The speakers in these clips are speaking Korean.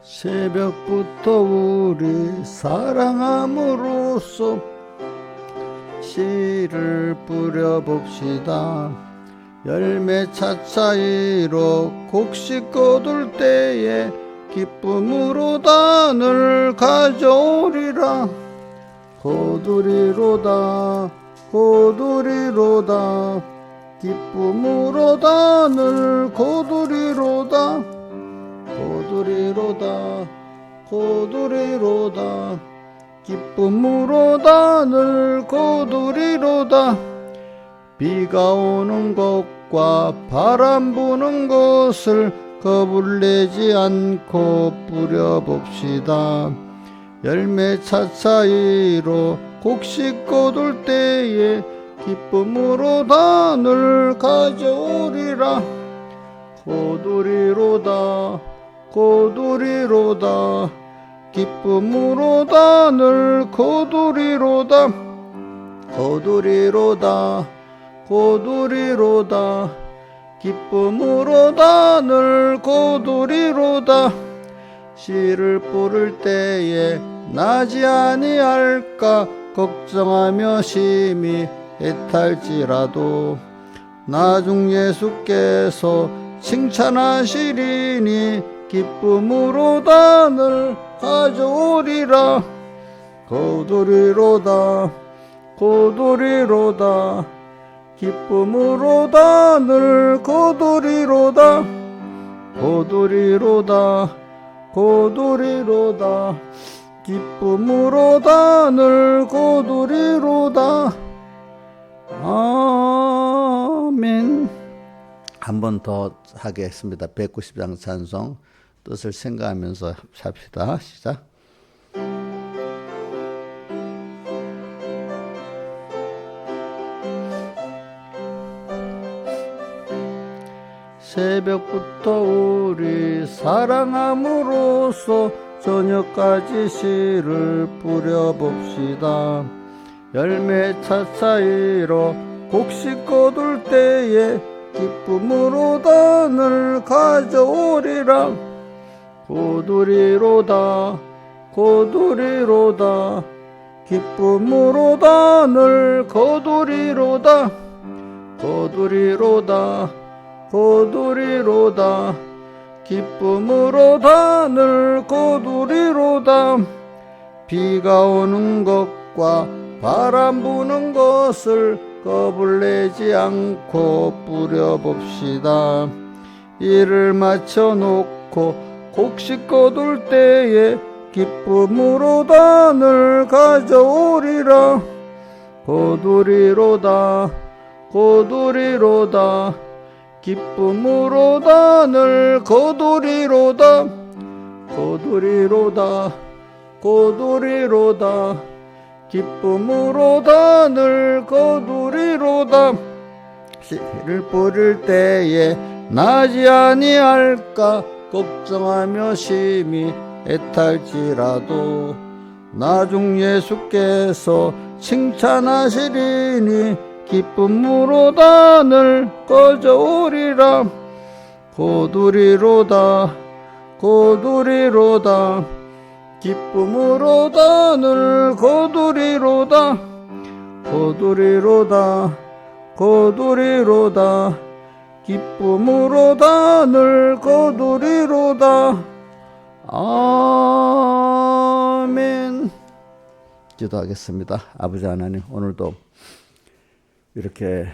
새벽부터 우리 사랑함으로써 씨를 뿌려봅시다. 열매 차차이로 곡식 거둘 때에 기쁨으로 단을 가져오리라. 거두리로다 거두리로다 기쁨으로 단을 거두리로다. 거두리로다 거두리로다 기쁨으로 단을 거두리로다. 비가 오는 것과 바람 부는 것을 겁을내지 않고 뿌려봅시다. 열매 차차이로 곡식 거둘 때에 기쁨으로 단을 가져오리라. 거두리로다 거두리로다 기쁨으로 단을 거두리로다. 거두리로다 거두리로다 기쁨으로 단을 거두리로다. 씨를 뿌릴 때에 나지 아니할까 걱정하며 심히 애탈지라도 나중 예수께서 칭찬하시리니 기쁨으로 단을 가져오리라. 거두리로다 거두리로다 기쁨으로 단을 거두리로다. 거두리로다 거두리로다 기쁨으로 단을 거두리로다. 아멘. 한 번 더 하겠습니다. 190장 찬송 뜻을 생각하면서 합시다. 시작. 새벽부터 우리 사랑함으로써 저녁까지 씨를 뿌려봅시다. 열매 차차이로 곡식 거둘 때에 기쁨으로 단을 가져오리라. 거두리로다 거두리로다 기쁨으로 단을 거두리로다. 거두리로다 거두리로다 기쁨으로 단을 거두리로다. 비가 오는 것과 바람 부는 것을 겁을내지 않고 뿌려봅시다. 일을 마쳐놓고 곡식 거둘 때에 기쁨으로 단을 가져오리라. 거두리로다 거두리로다 기쁨으로 단을 거두리로다. 거두리로다 거두리로다 기쁨으로 단을 거두리로다. 씨를 뿌릴 때에 나지 아니할까 걱정하며 심히 애탈지라도 나중 예수께서 칭찬하시리니 기쁨으로 단을 가져오리라. 거두리로다 거두리로다 기쁨으로 단을 거두리로다. 거두리로다 거두리로다 기쁨으로 단을 거두리로다. 아멘. 기도하겠습니다. 아버지 하나님, 오늘도 이렇게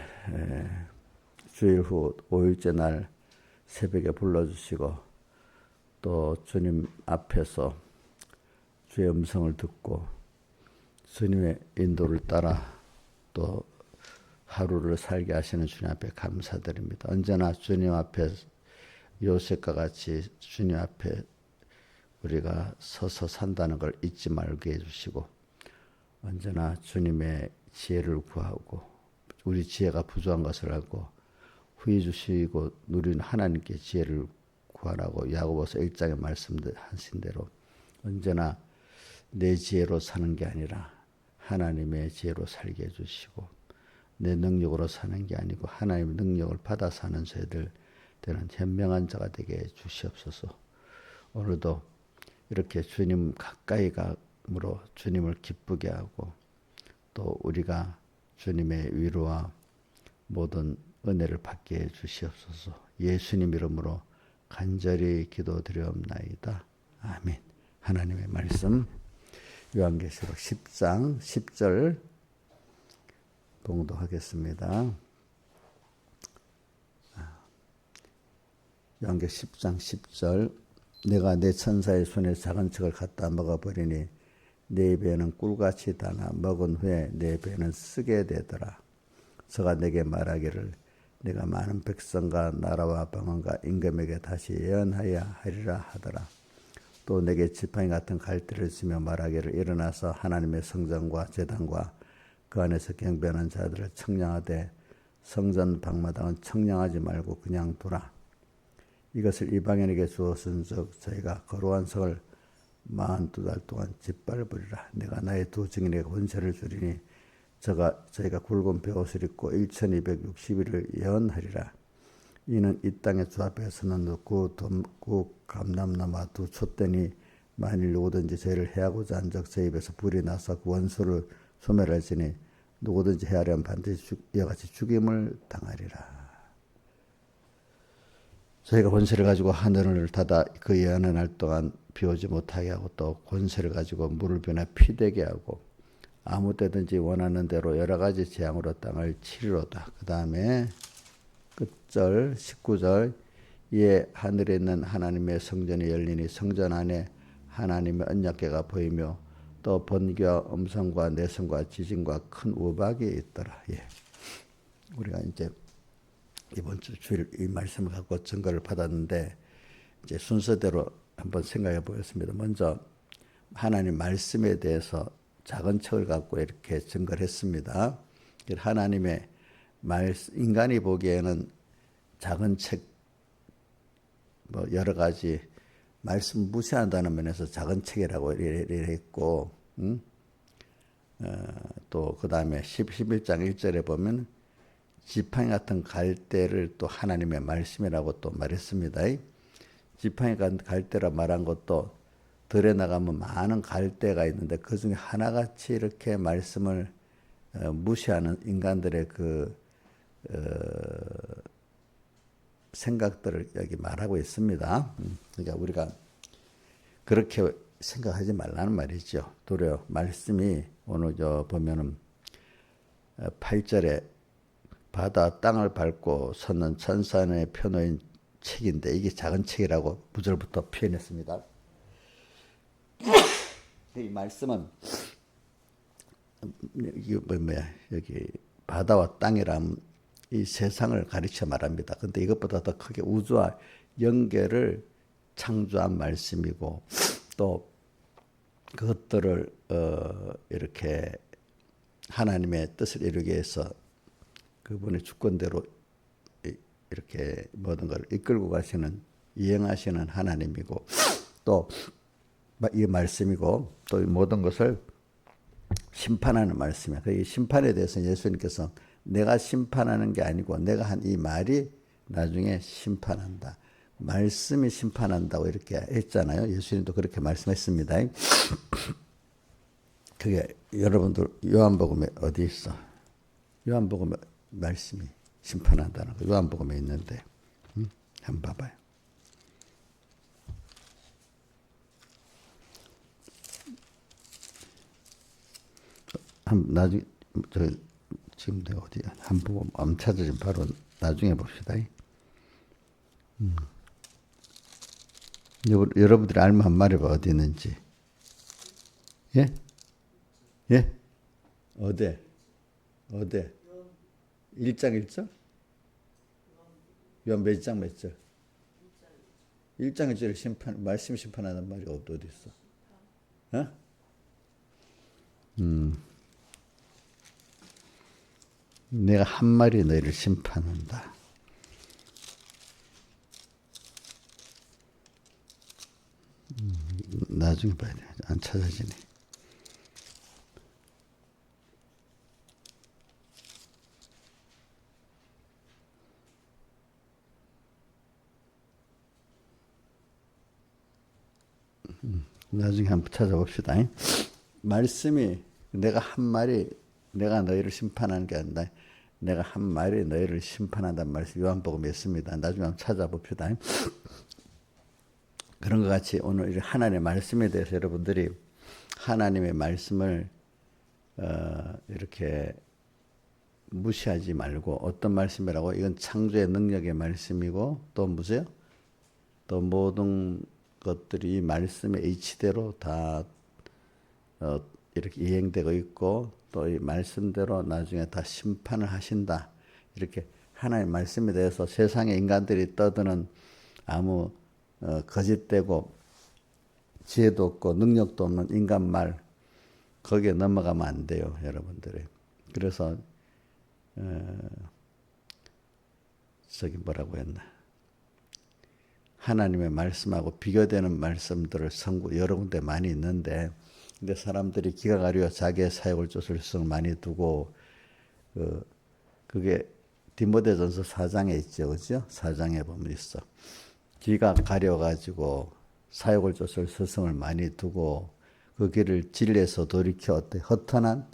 주일 후 5일째 날 새벽에 불러주시고 또 주님 앞에서 주의 음성을 듣고 주님의 인도를 따라 또 하루를 살게 하시는 주님 앞에 감사드립니다. 언제나 주님 앞에 요셉과 같이 주님 앞에 우리가 서서 산다는 걸 잊지 말게 해주시고 언제나 주님의 지혜를 구하고 우리 지혜가 부족한 것을 알고 후히 주시고 누리는 하나님께 지혜를 구하라고 야고보서 1장에 말씀하신 대로 언제나 내 지혜로 사는 게 아니라 하나님의 지혜로 살게 해주시고 내 능력으로 사는 게 아니고 하나님의 능력을 받아 사는 저희들 되는 현명한 자가 되게 해 주시옵소서. 오늘도 이렇게 주님 가까이 감으로 주님을 기쁘게 하고 또 우리가 주님의 위로와 모든 은혜를 받게 해 주시옵소서. 예수님 이름으로 간절히 기도드리옵나이다. 아멘. 하나님의 말씀 요한계시록 10장 10절 봉독하겠습니다. 요한계시록 10장 10절 내가 내 천사의 손에 작은 척을 갖다 먹어버리니 내 배는 꿀같이 다나 먹은 후에 내 배는 쓰게 되더라. 저가 내게 말하기를 내가 많은 백성과 나라와 방언과 임금에게 다시 예언하여 하리라 하더라. 또 내게 지팡이 같은 갈대를 주며 말하기를 일어나서 하나님의 성전과 제단과 그 안에서 경배하는 자들을 청량하되 성전 방마당은 청량하지 말고 그냥 두라. 이것을 이방인에게 주었은즉 저희가 거룩한 성을 42달 동안 짓밟으리라. 내가 나의 두 증인에게 권세를 주리니 저희가 굵은 베옷을 입고 1260일을 예언하리라. 이는 이 땅의 주 앞에서는 구 감람나무 두 촛대니 만일 누구든지 저희를 해하고자 한적 저희 입에서 불이 나서 그 원수를 소멸하시니 누구든지 해하려면 반드시 이와 같이 죽임을 당하리라. 저희가 권세를 가지고 하늘을 닫아 그 예언의 날 동안 비오지 못하게 하고 또 권세를 가지고 물을 변해 피되게 하고 아무 때든지 원하는 대로 여러 가지 재앙으로 땅을 치리로다. 그 다음에 끝절 19절 이에 하늘에 있는 하나님의 성전이 열리니 성전 안에 하나님의 언약궤가 보이며 또 번개와 음성과 내성과 지진과 큰 우박이 있더라. 예. 우리가 이제 이번 주 주일 이 말씀을 갖고 증거를 받았는데 이제 순서대로 한번 생각해 보겠습니다. 먼저 하나님 말씀에 대해서 작은 척을 갖고 이렇게 증거를 했습니다. 하나님의 인간이 보기에는 작은 책, 뭐 여러 가지 말씀 무시한다는 면에서 작은 책이라고 했고, 또 그 다음에 11장 1절에 보면 지팡이 같은 갈대를 또 하나님의 말씀이라고 또 말했습니다. 지팡이 같은 갈대라 말한 것도 들에 나가면 많은 갈대가 있는데 그 중에 하나같이 이렇게 말씀을 무시하는 인간들의 그 생각들을 여기 말하고 있습니다. 그러니까 우리가 그렇게 생각하지 말라는 말이죠. 도리어 말씀이 오늘 보면은 8절에 바다 땅을 밟고 섰는 천사의 펴놓인 책인데 이게 작은 책이라고 9절부터 표현했습니다. 이 말씀은 이게 여기 바다와 땅이란 이 세상을 가르쳐 말합니다. 근데 이것보다 더 크게 우주와 연계를 창조한 말씀이고 또 그것들을 이렇게 하나님의 뜻을 이루기 위해서 그분의 주권대로 이렇게 모든 걸 이끌고 가시는 이행하시는 하나님이고 또 이 말씀이고 또 이 모든 것을 심판하는 말씀이야. 이 심판에 대해서 예수님께서 내가 심판하는 게 아니고 내가 한 이 말이 나중에 심판한다. 말씀이 심판한다고 이렇게 했잖아요. 예수님도 그렇게 말씀했습니다. 그게 여러분들 요한복음에 어디 있어? 요한복음에 말씀이 심판한다는 거 요한복음에 있는데 한번 봐봐요. 나중에 지금 내가 어디 한번 안 찾아지면 바로 나중에 봅시다. 여러분들이 알면 말해봐 어디 있는지. 예? 예? 어디? 1장 1절? 요한 몇 장 몇 절? 1장 1절 심판 말씀 심판하는 말이 어디 있어? 어? 내가 한 마리 너희를 심판한다. 나중에 봐야 돼. 안 찾아지네. 나중에 한번 찾아봅시다. 말씀이 내가 한 말이 내가 너희를 심판하는 게 아니라 내가 한 말이 너희를 심판한다는 말씀 요한복음에 있습니다. 나중에 한번 찾아봅시다. 그런 것 같이 오늘 하나님의 말씀에 대해서 여러분들이 하나님의 말씀을 이렇게 무시하지 말고 어떤 말씀이라고 이건 창조의 능력의 말씀이고 또 무엇이요? 또 모든 것들이 말씀의 H대로 다 이렇게 이행되고 있고 또 이 말씀대로 나중에 다 심판을 하신다. 이렇게 하나님의 말씀에 대해서 세상의 인간들이 떠드는 아무 거짓되고 지혜도 없고 능력도 없는 인간 말 거기에 넘어가면 안 돼요, 여러분들이. 그래서 저기 뭐라고 했나? 하나님의 말씀하고 비교되는 말씀들을 여러 군데 많이 있는데, 근데 사람들이 기가 가려 자기의 사역을 쫓을 수를 많이 두고, 그게 디모데전서 4장에 있죠, 그죠? 4장에 보면 있어. 기가 가려가지고 사역을 쫓을 스승을 많이 두고 그 길을 진리에서 돌이켜 어때? 허탄한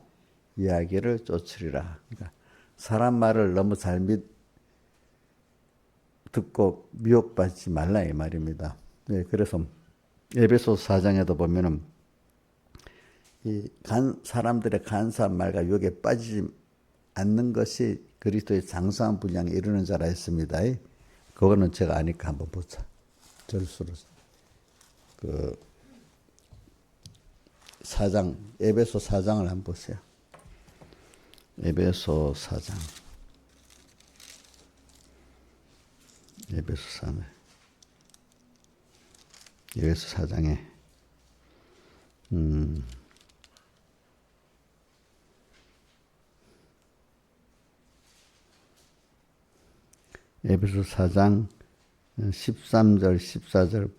이야기를 쫓으리라. 그러니까 사람 말을 너무 잘 듣고 미혹받지 말라 이 말입니다. 네, 그래서 에베소서 4장에도 보면은 사람들의 간사한 말과 유혹에 빠지지 않는 것이 그리스도의 장성한 분량에 이르는 자라 했습니다. 그거는 제가 아니까 한번 보자. 절수로 그 4장 에베소 4장을 한번 보세요. 에베소 4장. 에베소 3에 에베소 4장에 에베소 4장 13절 14절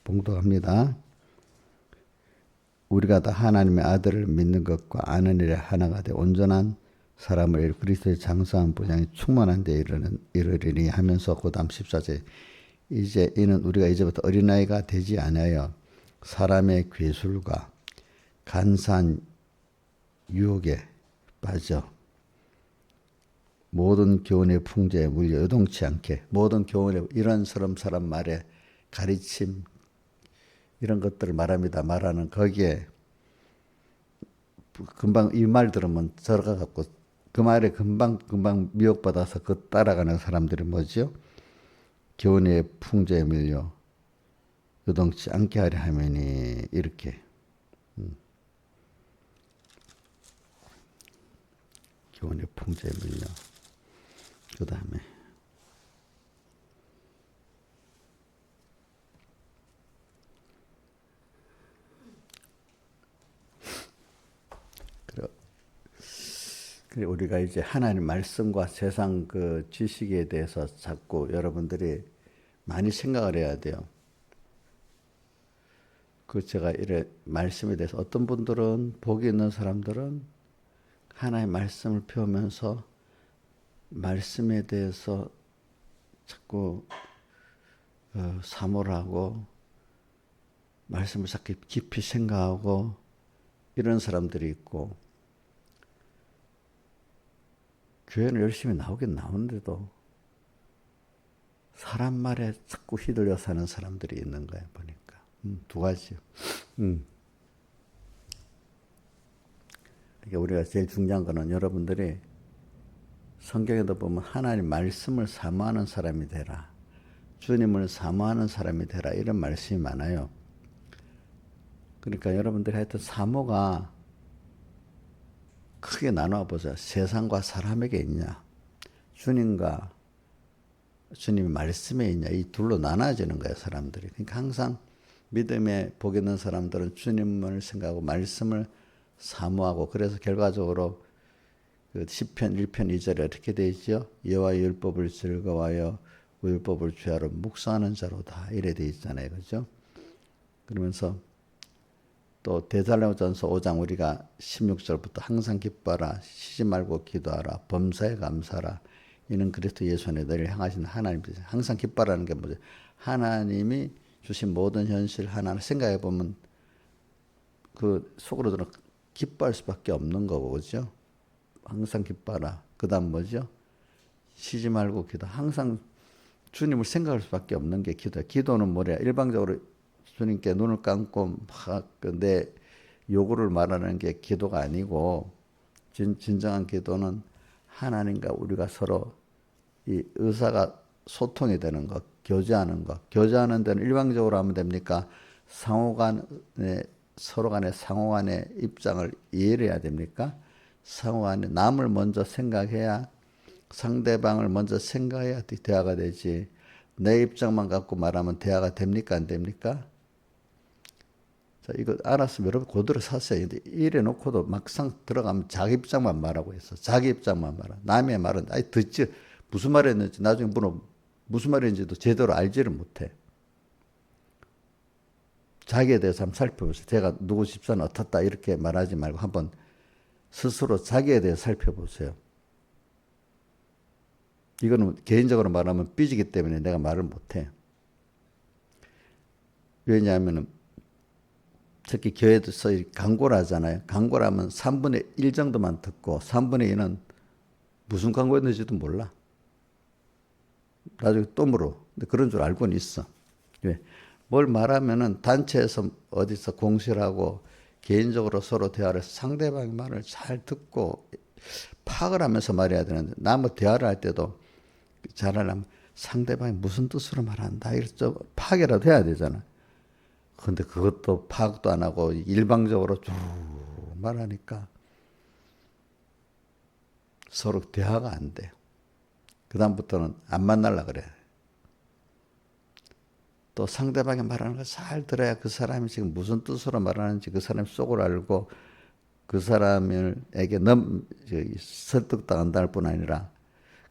봉독합니다. 우리가 다 하나님의 아들을 믿는 것과 아는 일에 하나가 돼 온전한 사람을 그리스도의 장성한 분량이 충만한 데 이르리니 하면서 그 다음 14절 이제 이는 우리가 이제부터 어린아이가 되지 아니하여 사람의 괴술과 간사한 유혹에 빠져 모든 교훈의 풍조에 물려 요동치 않게 모든 교훈의 이런 사람 말에 가르침 이런 것들을 말합니다. 말하는 거기에 금방 이 말 들으면 들어가 갖고 그 말에 금방 미혹받아서 그 따라가는 사람들이 뭐죠? 교훈의 풍조에 밀려 요동치 않게 하려 하면이 이렇게 교훈의 풍조에 밀려 그 다음에 그래 우리가 이제 하나님 말씀과 세상 그 지식에 대해서 자꾸 여러분들이 많이 생각을 해야 돼요. 그 제가 이래 말씀에 대해서 어떤 분들은 복이 있는 사람들은 하나님의 말씀을 배우면서 말씀에 대해서 자꾸 사모를 하고 말씀을 자꾸 깊이 생각하고 이런 사람들이 있고 교회는 열심히 나오긴 나오는데도 사람 말에 자꾸 휘둘려 사는 사람들이 있는 거예요. 보니까 두 가지요. 그러니까 우리가 제일 중요한 거는 여러분들이 성경에도 보면 하나님 말씀을 사모하는 사람이 되라. 주님을 사모하는 사람이 되라. 이런 말씀이 많아요. 그러니까 여러분들이 하여튼 사모가 크게 나눠 보자. 세상과 사람에게 있냐. 주님과 주님의 말씀에 있냐. 이 둘로 나눠지는 거예요. 사람들이. 그러니까 항상 믿음에 복 있는 사람들은 주님을 생각하고 말씀을 사모하고 그래서 결과적으로 그 시편 1편 2절에 어떻게 되어 있죠? 여호와의 율법을 즐거워하여 그 율법을 주야로 묵상하는 자로다. 이래 되어 있잖아요. 그렇죠? 그러면서 또 데살로니가전서 5장 우리가 16절부터 항상 기뻐하라 쉬지 말고 기도하라 범사에 감사하라 이는 그리스도 예수 안에 너희를 향하신 하나님께서 항상 기뻐하라는 게 뭐죠? 하나님이 주신 모든 현실 하나를 생각해 보면 그 속으로는 기뻐할 수밖에 없는 거고, 그죠? 항상 기뻐하라. 그 다음 뭐죠? 쉬지 말고 기도. 항상 주님을 생각할 수밖에 없는 게 기도야. 기도는 뭐냐? 일방적으로 주님께 눈을 감고 막 내 요구를 말하는 게 기도가 아니고, 진정한 기도는 하나님과 우리가 서로 이 의사가 소통이 되는 것, 교제하는 것. 교제하는 데는 일방적으로 하면 됩니까? 서로 간의 상호 간의 입장을 이해를 해야 됩니까? 상호 간에 남을 먼저 생각해야, 상대방을 먼저 생각해야 대화가 되지. 내 입장만 갖고 말하면 대화가 됩니까? 안 됩니까? 자, 이거 알았으면 여러분 그대로 사세요. 근데 이래 놓고도 막상 들어가면 자기 입장만 말하고 있어. 자기 입장만 말하. 남의 말은 아니 듣지 무슨 말했는지 나중에 물어 무슨 말인지도 제대로 알지를 못해. 자기에 대해서 한번 살펴보세요. 제가 누구 집사는 어떻다 이렇게 말하지 말고 한번 스스로 자기에 대해 살펴보세요. 이거는 개인적으로 말하면 삐지기 때문에 내가 말을 못해. 왜냐하면 특히 교회에서 광고를 하잖아요. 광고를 하면 3분의 1 정도만 듣고 3분의 2는 무슨 광고였는지도 몰라. 나중에 또 물어. 근데 그런 줄 알고는 있어. 왜? 뭘 말하면은 단체에서 어디서 공시를 하고 개인적으로 서로 대화를 해서 상대방의 말을 잘 듣고 파악을 하면서 말해야 되는데 나뭐 대화를 할 때도 잘하려면 상대방이 무슨 뜻으로 말한다. 이렇게 좀 파악이라도 해야 되잖아. 근데 그것도 파악도 안 하고 일방적으로 쭉 말하니까 서로 대화가 안 돼. 그다음부터는 안 만나려고 그래. 또 상대방이 말하는 걸 잘 들어야 그 사람이 지금 무슨 뜻으로 말하는지 그 사람 속을 알고 그 사람에게 설득당한다는 뿐 아니라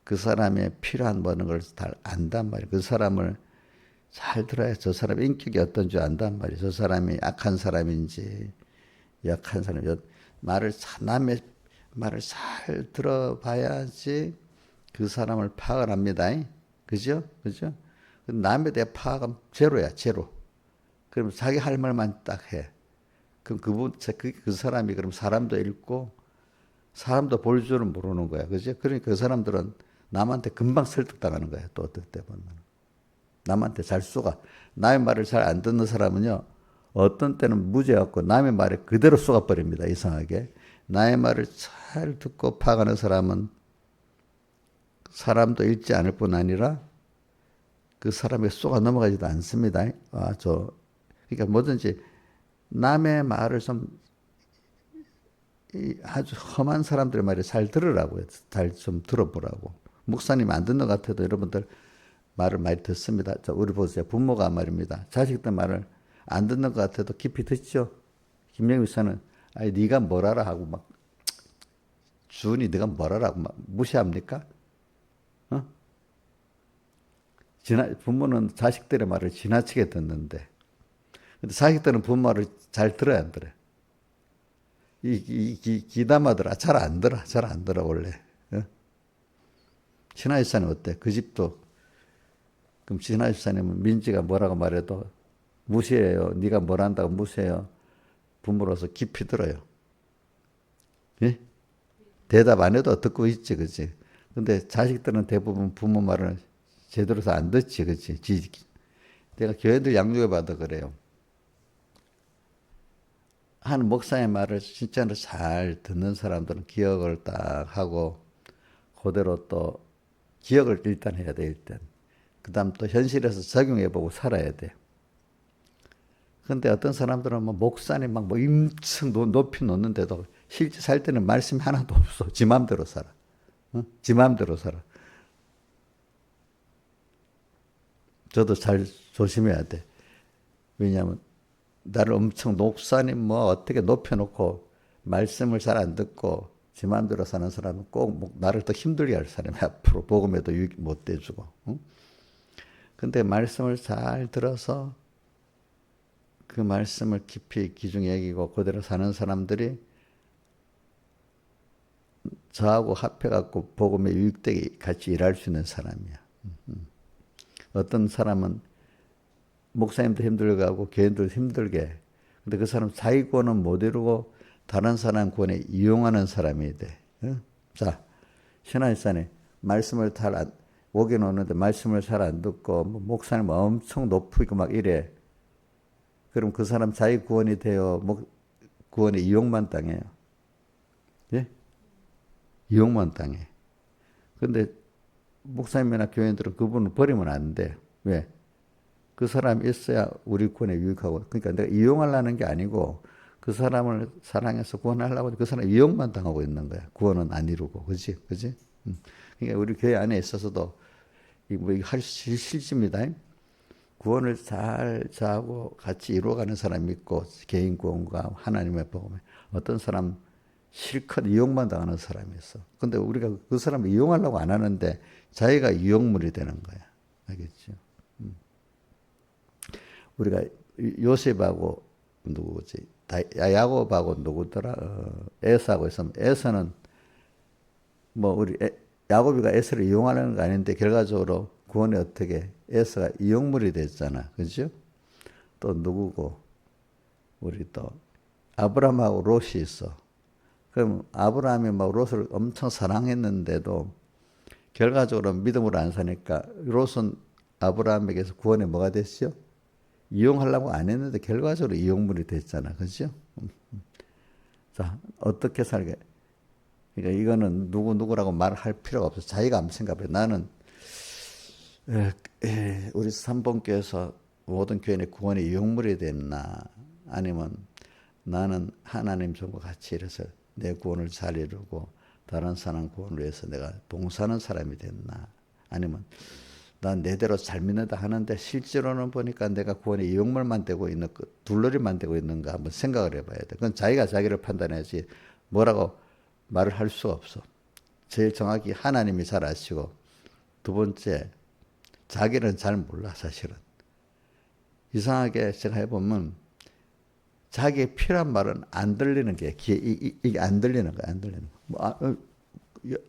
그 사람의 필요한 모든 걸 잘 안단 말이에요. 그 사람을 잘 들어야 저 사람의 인격이 어떤지 안단 말이에요. 저 사람이 악한 사람인지 약한 사람인지 남의 말을 잘 들어봐야지 그 사람을 파악을 합니다. 그죠? 그죠? 남에 대해 파악은 제로야, 제로. 그럼 자기 할 말만 딱 해. 그럼 그 사람이 그럼 사람도 읽고 사람도 볼 줄은 모르는 거야. 그죠? 그러니까 그 사람들은 남한테 금방 설득당하는 거야. 또 어떨 때 보면. 남한테 잘 쏘가. 남의 말을 잘 안 듣는 사람은요. 어떤 때는 무죄였고 남의 말에 그대로 쏘가버립니다. 이상하게. 나의 말을 잘 듣고 파악하는 사람은 사람도 읽지 않을 뿐 아니라 그 사람에게 쏘가 넘어가지도 않습니다. 그러니까 뭐든지 남의 말을 아주 험한 사람들의 말을 잘 들으라고요. 잘 좀 들어보라고. 목사님 안 듣는 것 같아도 여러분들 말을 많이 듣습니다. 우리 보세요. 부모가 말입니다. 자식들 말을 안 듣는 것 같아도 깊이 듣죠. 김영희 사는 아니 네가 뭘 알아 하고 막 주은이 네가 뭘 알아 하고 막 무시합니까? 어? 부모는 자식들의 말을 지나치게 듣는데 근데 자식들은 부모 말을 잘 들어야 안 들어요. 기담아들아 잘 안 들어. 잘 안 들어 원래. 신하 집사님 어때? 그 집도 그럼 신하 집사님은 민지가 뭐라고 말해도 무시해요. 네가 뭘 한다고 무시해요. 부모로서 깊이 들어요. 예? 대답 안 해도 듣고 있지, 그치? 근데 자식들은 대부분 부모 말을 제대로 안 듣지, 그치? 내가 교회들 양육해 봐도 그래요. 한 목사의 말을 진짜로 잘 듣는 사람들은 기억을 딱 하고 그대로 또 기억을 일단 해야 돼, 일단. 그 다음 또 현실에서 적용해보고 살아야 돼. 근데 어떤 사람들은 뭐 목사님 막 뭐 엄청 높이 놓는데도 실제 살 때는 말씀이 하나도 없어. 지 맘대로 살아. 응? 지 맘대로 살아. 저도 잘 조심해야 돼. 왜냐하면 나를 엄청 목사님 뭐 어떻게 높여놓고 말씀을 잘 안 듣고 지 맘대로 사는 사람은 꼭 나를 더 힘들게 할 사람이 앞으로 복음에도 유익 못 돼주고. 응? 근데 말씀을 잘 들어서 그 말씀을 깊이 귀중히 여기고 그대로 사는 사람들이 저하고 합해갖고 복음에 유익되게 같이 일할 수 있는 사람이야. 어떤 사람은 목사님도 힘들게 하고 교인도 힘들게 근데 그 사람 자기 구원은 못 이루고 다른 사람 구원에 이용하는 사람이 돼. 자, 신앙생활에 말씀을 오긴 오는데 말씀을 잘 안 듣고 뭐 목사님 엄청 높이고 막 이래. 그럼 그 사람 자기 구원이 되어 구원에 이용만 당해요. 예? 이용만 당해. 근데 목사님이나 교인들은 그분을 버리면 안 돼. 왜? 그 사람이 있어야 우리 구원에 유익하고. 그러니까 내가 이용하려는 게 아니고 그 사람을 사랑해서 구원하려고 그 사람 이용만 당하고 있는 거야. 구원은 안 이루고. 그지? 그지? 그러니까 우리 교회 안에 있어서도 이거 할 실지입니다. 구원을 잘 자고 같이 이루어가는 사람이 있고 개인 구원과 하나님의 복음에 어떤 사람 실컷 이용만 당하는 사람이 있어. 근데 우리가 그 사람을 이용하려고 안 하는데 자기가 이용물이 되는 거야. 알겠죠? 우리가 요셉하고 누구지? 야곱하고 누구더라? 에서하고 있으면 에서는 뭐 우리 야곱이가 에서를 이용하는 거 아닌데 결과적으로 구원에 어떻게 에서가 이용물이 됐잖아. 그죠? 또 누구고 우리 또 아브라함하고 롯이 있어. 그럼 아브라함이 막 롯을 엄청 사랑했는데도 결과적으로 믿음으로 안 사니까 롯은 아브라함에게서 구원에 뭐가 됐죠? 이용하려고 안 했는데 결과적으로 이용물이 됐잖아. 그죠? 자, 어떻게 살게? 그러니까 이거는 누구라고 말할 필요가 없어. 자기가 아무 생각해. 나는 우리 삼봉교에서 모든 교인의 구원에 이용물이 됐나? 아니면 나는 하나님 종과 같이 이래서 내 구원을 잘 이루고 다른 사람 구원을 위해서 내가 봉사하는 사람이 됐나? 아니면 난 내대로 잘 믿는다 하는데 실제로는 보니까 내가 구원에 이용물만 되고 있는 둘러리만 되고 있는가 한번 생각을 해봐야 돼. 그건 자기가 자기를 판단해야지 뭐라고 말을 할 수가 없어. 제일 정확히 하나님이 잘 아시고 두 번째 자기는 잘 몰라 사실은. 이상하게 제가 해보면 자기의 필요한 말은 안 들리는 게 이게 안 들리는 거야. 안 들리는 거. 뭐,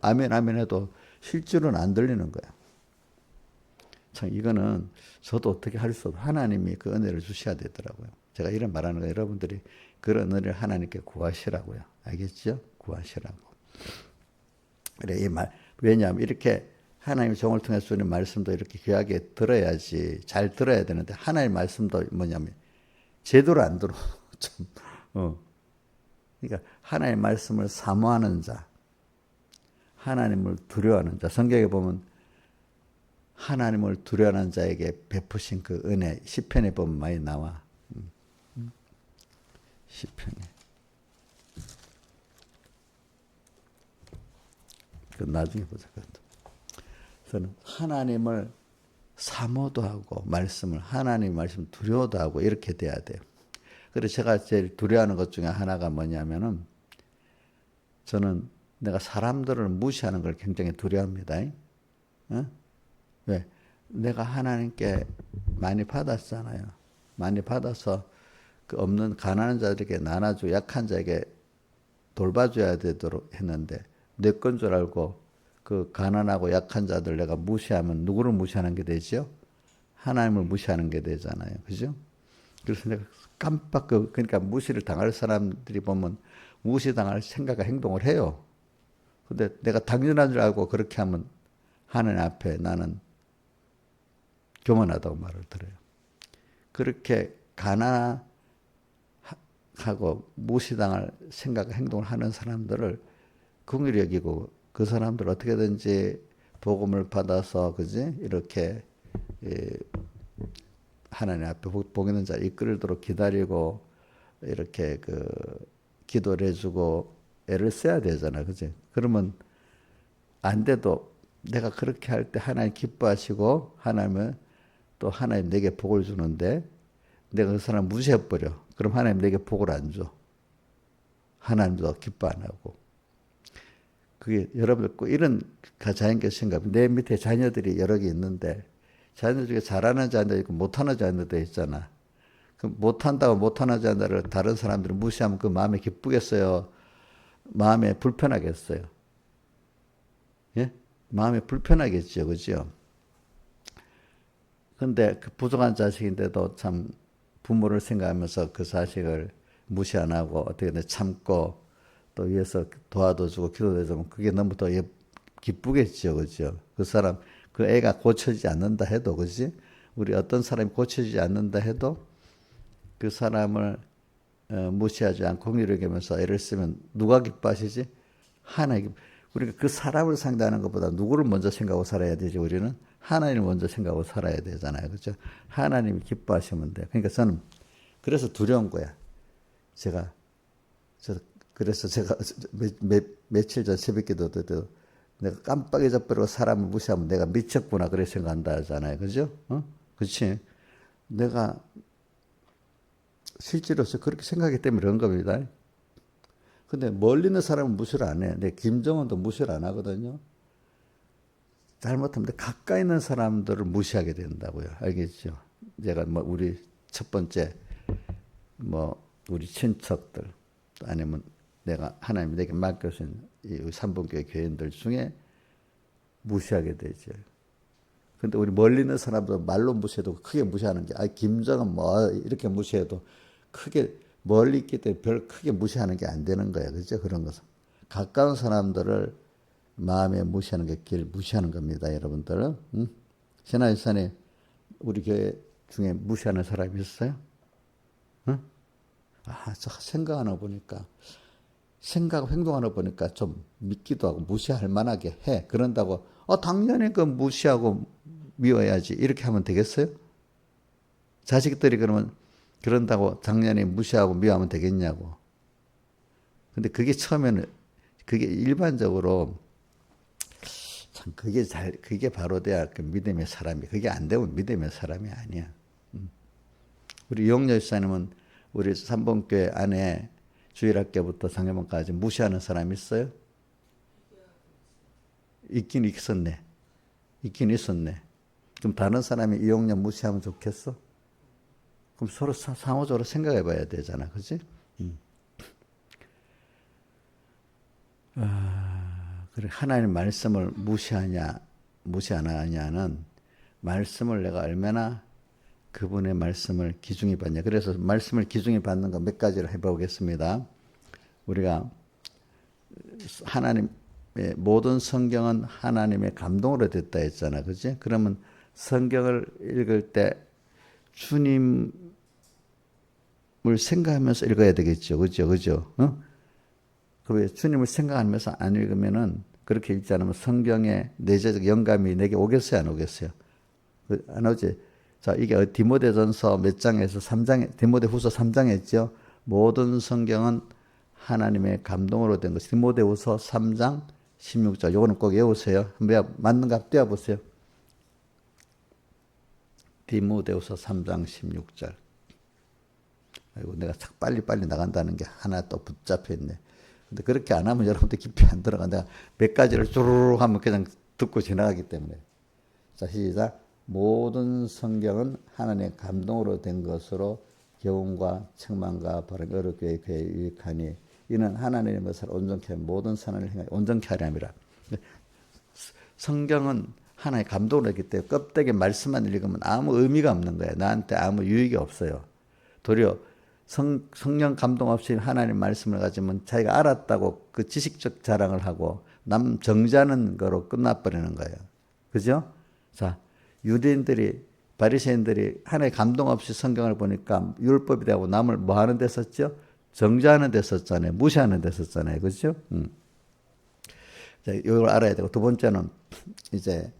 아멘 아멘 해도 실제로는 안 들리는 거야. 참 이거는 저도 어떻게 할 수 없어. 하나님이 그 은혜를 주셔야 되더라고요. 제가 이런 말하는 거 여러분들이 그런 은혜를 하나님께 구하시라고요. 알겠죠? 구하시라고. 그래 이 말 왜냐하면 이렇게 하나님의 종을 통해서 주는 말씀도 이렇게 귀하게 들어야지 잘 들어야 되는데 하나님의 말씀도 뭐냐면 제대로 안 들어. 좀 그러니까 하나님의 말씀을 사모하는 자, 하나님을 두려워하는 자. 성경에 보면 하나님을 두려워하는 자에게 베푸신 그 은혜 시편에 보면 많이 나와. 시편에. 그 나중에 보자. 저는 하나님을 사모도 하고 말씀을 하나님 말씀 두려워도 하고 이렇게 돼야 돼요. 그래서 제가 제일 두려워하는 것 중에 하나가 뭐냐면은 저는 내가 사람들을 무시하는 걸 굉장히 두려워합니다. 왜? 내가 하나님께 많이 받았잖아요. 많이 받아서 그 없는 가난한 자들에게 나눠주고 약한 자에게 돌봐줘야 되도록 했는데 내 건 줄 알고 그 가난하고 약한 자들 내가 무시하면 누구를 무시하는 게 되죠? 하나님을 무시하는 게 되잖아요. 그죠? 그래서 내가 깜빡 그러니까 무시를 당할 사람들이 보면 무시당할 생각과 행동을 해요. 근데 내가 당연한 줄 알고 그렇게 하면 하나님 앞에 나는 교만하다고 말을 들어요. 그렇게 가난하고 무시당할 생각과 행동을 하는 사람들을 긍휼히 여기고 그 사람들 어떻게든지 복음을 받아서 그지 이렇게 하나님 앞에 복 있는 자 이끌도록 기다리고 이렇게 그 기도를 해주고 애를 써야 되잖아, 그지? 그러면 안 돼도 내가 그렇게 할 때 하나님 기뻐하시고 하나님은 또 하나님 내게 복을 주는데 내가 그 사람 무시해버려. 그럼 하나님 내게 복을 안 줘. 하나님도 기뻐 안 하고. 그게 여러분들 꼭 이런 자연계 생각. 내 밑에 자녀들이 여러 개 있는데 자녀 중에 잘하는 자녀도 있고 못하는 자녀도 있잖아. 그 못한다고 못하는 자녀를 다른 사람들이 무시하면 그 마음에 기쁘겠어요? 마음에 불편하겠어요? 예? 마음에 불편하겠죠. 그죠? 근데 그 부족한 자식인데도 참 부모를 생각하면서 그 자식을 무시 안 하고 어떻게든 참고 또 위해서 도와도 주고 기도도 해주면 그게 너무 더 기쁘겠죠, 그죠? 그 사람, 그 애가 고쳐지지 않는다 해도, 그지? 우리 어떤 사람이 고쳐지지 않는다 해도 그 사람을 무시하지 않고 긍휼히 여기면서 애를 쓰면 누가 기뻐하시지? 하나님. 우리가 그 사람을 상대하는 것보다 누구를 먼저 생각하고 살아야 되지, 우리는? 하나님을 먼저 생각하고 살아야 되잖아요, 그죠? 하나님이 기뻐하시면 돼요. 그러니까 저는 그래서 두려운 거야. 그래서 제가 며칠 전 새벽 기도 때도 내가 깜빡 잊어버리고 사람을 무시하면 내가 미쳤구나 그래 생각한다 하잖아요. 그죠? 그렇지? 내가 실제로서 그렇게 생각하기 때문에 그런 겁니다. 근데 멀리 있는 사람은 무시를 안 해. 내 김정은도 무시를 안 하거든요. 잘못하면 가까이 있는 사람들을 무시하게 된다고요. 알겠죠? 제가 뭐 우리 첫 번째 뭐 우리 친척들 아니면 내가 하나님 내게 맡겨준 이 삼봉교회 교인들 중에 무시하게 되죠. 근데 우리 멀리 있는 사람들 말로 무시해도 크게 무시하는 게, 김정은 뭐 이렇게 무시해도 크게 멀리 있기 때문에 별 크게 무시하는 게 안 되는 거예요. 그죠? 그런 것은. 가까운 사람들을 마음에 무시하는 게 길 무시하는 겁니다. 여러분들. 응? 신하일산에 우리 교회 중에 무시하는 사람이 있어요? 응? 저 생각하나 보니까, 생각, 행동하나 보니까 좀 믿기도 하고 무시할 만하게 해. 그런다고, 당연히 그 무시하고 미워야지. 이렇게 하면 되겠어요? 자식들이 그러면 그런다고 당연히 무시하고 미워하면 되겠냐고. 근데 그게 처음에는, 그게 일반적으로, 참, 그게 바로 돼야 그 믿음의 사람이, 그게 안 되면 믿음의 사람이 아니야. 우리 이용렬 집사님은 우리 삼봉교회 안에 주일학교부터 상해문까지 무시하는 사람 있어요? 있긴 있었네. 있긴 있었네. 그럼 다른 사람이 이용렬 무시하면 좋겠어? 그럼 서로 상호적으로 생각해 봐야 되잖아. 그지? 그래, 하나님 말씀을 무시 안 하냐는 말씀을 내가 얼마나 그분의 말씀을 귀중히 받냐. 그래서 말씀을 귀중히 받는 거 몇 가지를 해보겠습니다. 우리가 하나님의 모든 성경은 하나님의 감동으로 됐다 했잖아. 그지? 그러면 성경을 읽을 때 주님을 생각하면서 읽어야 되겠죠. 그죠? 그죠? 그 주님을 생각하면서 안 읽으면은 그렇게 읽지 않으면 성경의 내재적 영감이 내게 오겠어요? 안 오겠어요? 안 오지? 자, 이게 디모데전서 몇 장에서 3장, 디모데후서 3장에 있죠. 모든 성경은 하나님의 감동으로 된 것이 디모데후서 3장 16절. 요거는 꼭 외우세요. 한번 맞는가 띄워보세요. 디모데후서 3장 16절. 아이고, 내가 빨리빨리 나간다는 게 하나 또 붙잡혀 있네. 근데 그렇게 안 하면 여러분들 깊이 안 들어가. 내가 몇 가지를 주르륵 하면 그냥 듣고 지나가기 때문에. 자, 시작. 모든 성경은 하나님의 감동으로 된 것으로 교훈과 책망과 바른 어렵게 교회에 유익하니 이는 하나님의 것을 온전케 하며 모든 선을 행하여 온전케 하려 함이라. 성경은 하나의 감동으로 했기 때문에 껍데기 말씀만 읽으면 아무 의미가 없는 거예요. 나한테 아무 유익이 없어요. 도리어 성령 감동 없이 하나님 말씀을 가지면 자기가 알았다고 그 지식적 자랑을 하고 남 정죄하는 거로 끝나버리는 거예요. 그죠? 자, 유대인들이 바리새인들이 하나의 감동 없이 성경을 보니까 율법이 되고 남을 뭐 하는 데 썼죠? 정죄하는 데 썼잖아요. 무시하는 데 썼잖아요. 그죠? 자, 이걸 알아야 되고 두 번째는 이제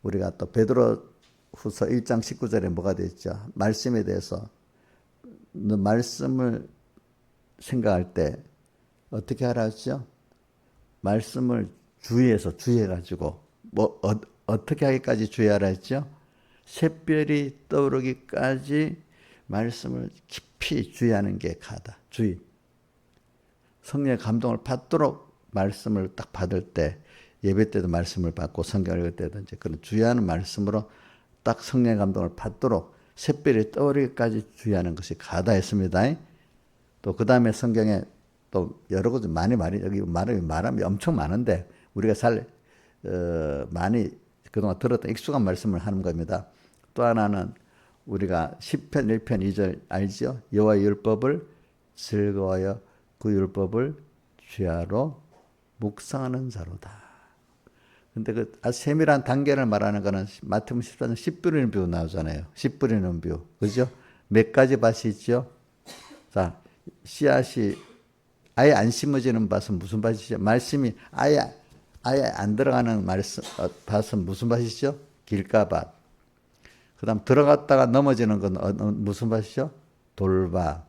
우리가 또 베드로후서 1장 19절에 뭐가 되어 있죠? 말씀에 대해서 말씀을 생각할 때 어떻게 하라죠? 말씀을 주의해가지고 뭐 어떻게 하기까지 주의하라 했죠? 샛별이 떠오르기까지 말씀을 깊이 주의하는 게 가다. 주의. 성령의 감동을 받도록 말씀을 딱 받을 때 예배 때도 말씀을 받고 성경을 읽을 때도 이제 그런 주의하는 말씀으로 딱 성령의 감동을 받도록 샛별이 떠오르기까지 주의하는 것이 가다 했습니다. 또 그 다음에 성경에 또 여러 가지 여기 말하면 엄청 많은데 우리가 많이 그동안 들었던 익숙한 말씀을 하는 겁니다. 또 하나는 우리가 10편 1편 2절 알죠? 여호와 율법을 즐거워하여 그 율법을 주야로 묵상하는 자로다. 근데 그 세밀한 단계를 말하는 거는 마태복음 14장 씨 뿌리는 뷰 나오잖아요. 씨 뿌리는 뷰. 그죠? 몇 가지 밭이 있죠? 자, 씨앗이 아예 안 심어지는 밭은 무슨 밭이죠? 말씀이 아예 안 들어가는 밭은 무슨 밭이죠? 길가밭. 그다음 들어갔다가 넘어지는 건 무슨 밭이죠? 돌밭.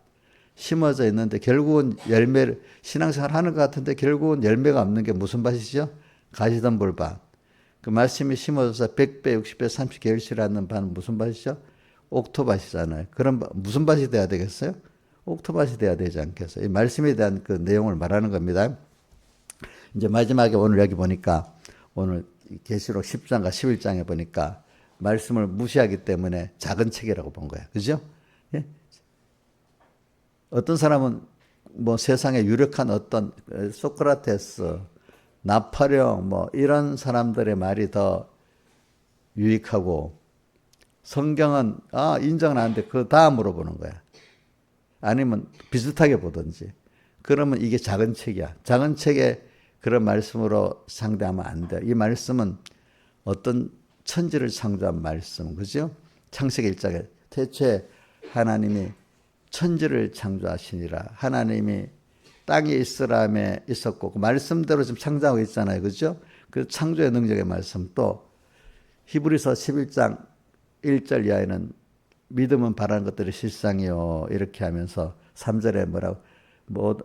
심어져 있는데 결국은 열매를 신앙생활 하는 것 같은데 결국은 열매가 없는 게 무슨 밭이죠? 가시덤불밭. 그 말씀이 심어져서 100배, 60배, 30배 결실하는 밭은 무슨 밭이죠? 옥토밭이잖아요. 그럼 무슨 밭이 돼야 되겠어요? 옥토밭이 돼야 되지 않겠어요? 이 말씀에 대한 그 내용을 말하는 겁니다. 이제 마지막에 오늘 여기 보니까 오늘 계시록 10장과 11장에 보니까 말씀을 무시하기 때문에 작은 책이라고 본 거야. 그죠? 예? 어떤 사람은 뭐 세상에 유력한 어떤 소크라테스, 나폴레옹 뭐 이런 사람들의 말이 더 유익하고 성경은 인정은 하는데 그 다음으로 보는 거야. 아니면 비슷하게 보든지. 그러면 이게 작은 책이야. 작은 책에 그런 말씀으로 상대하면 안 돼. 이 말씀은 어떤 천지를 창조한 말씀, 그죠? 창세기 1장에 태초에 하나님이 천지를 창조하시니라. 하나님이 땅에 있으라에 있었고 그 말씀대로 지금 창조하고 있잖아요, 그죠? 그 창조의 능력의 말씀. 또 히브리서 11장 1절 이하에는 믿음은 바라는 것들이 실상이요 이렇게 하면서 3절에 뭐라고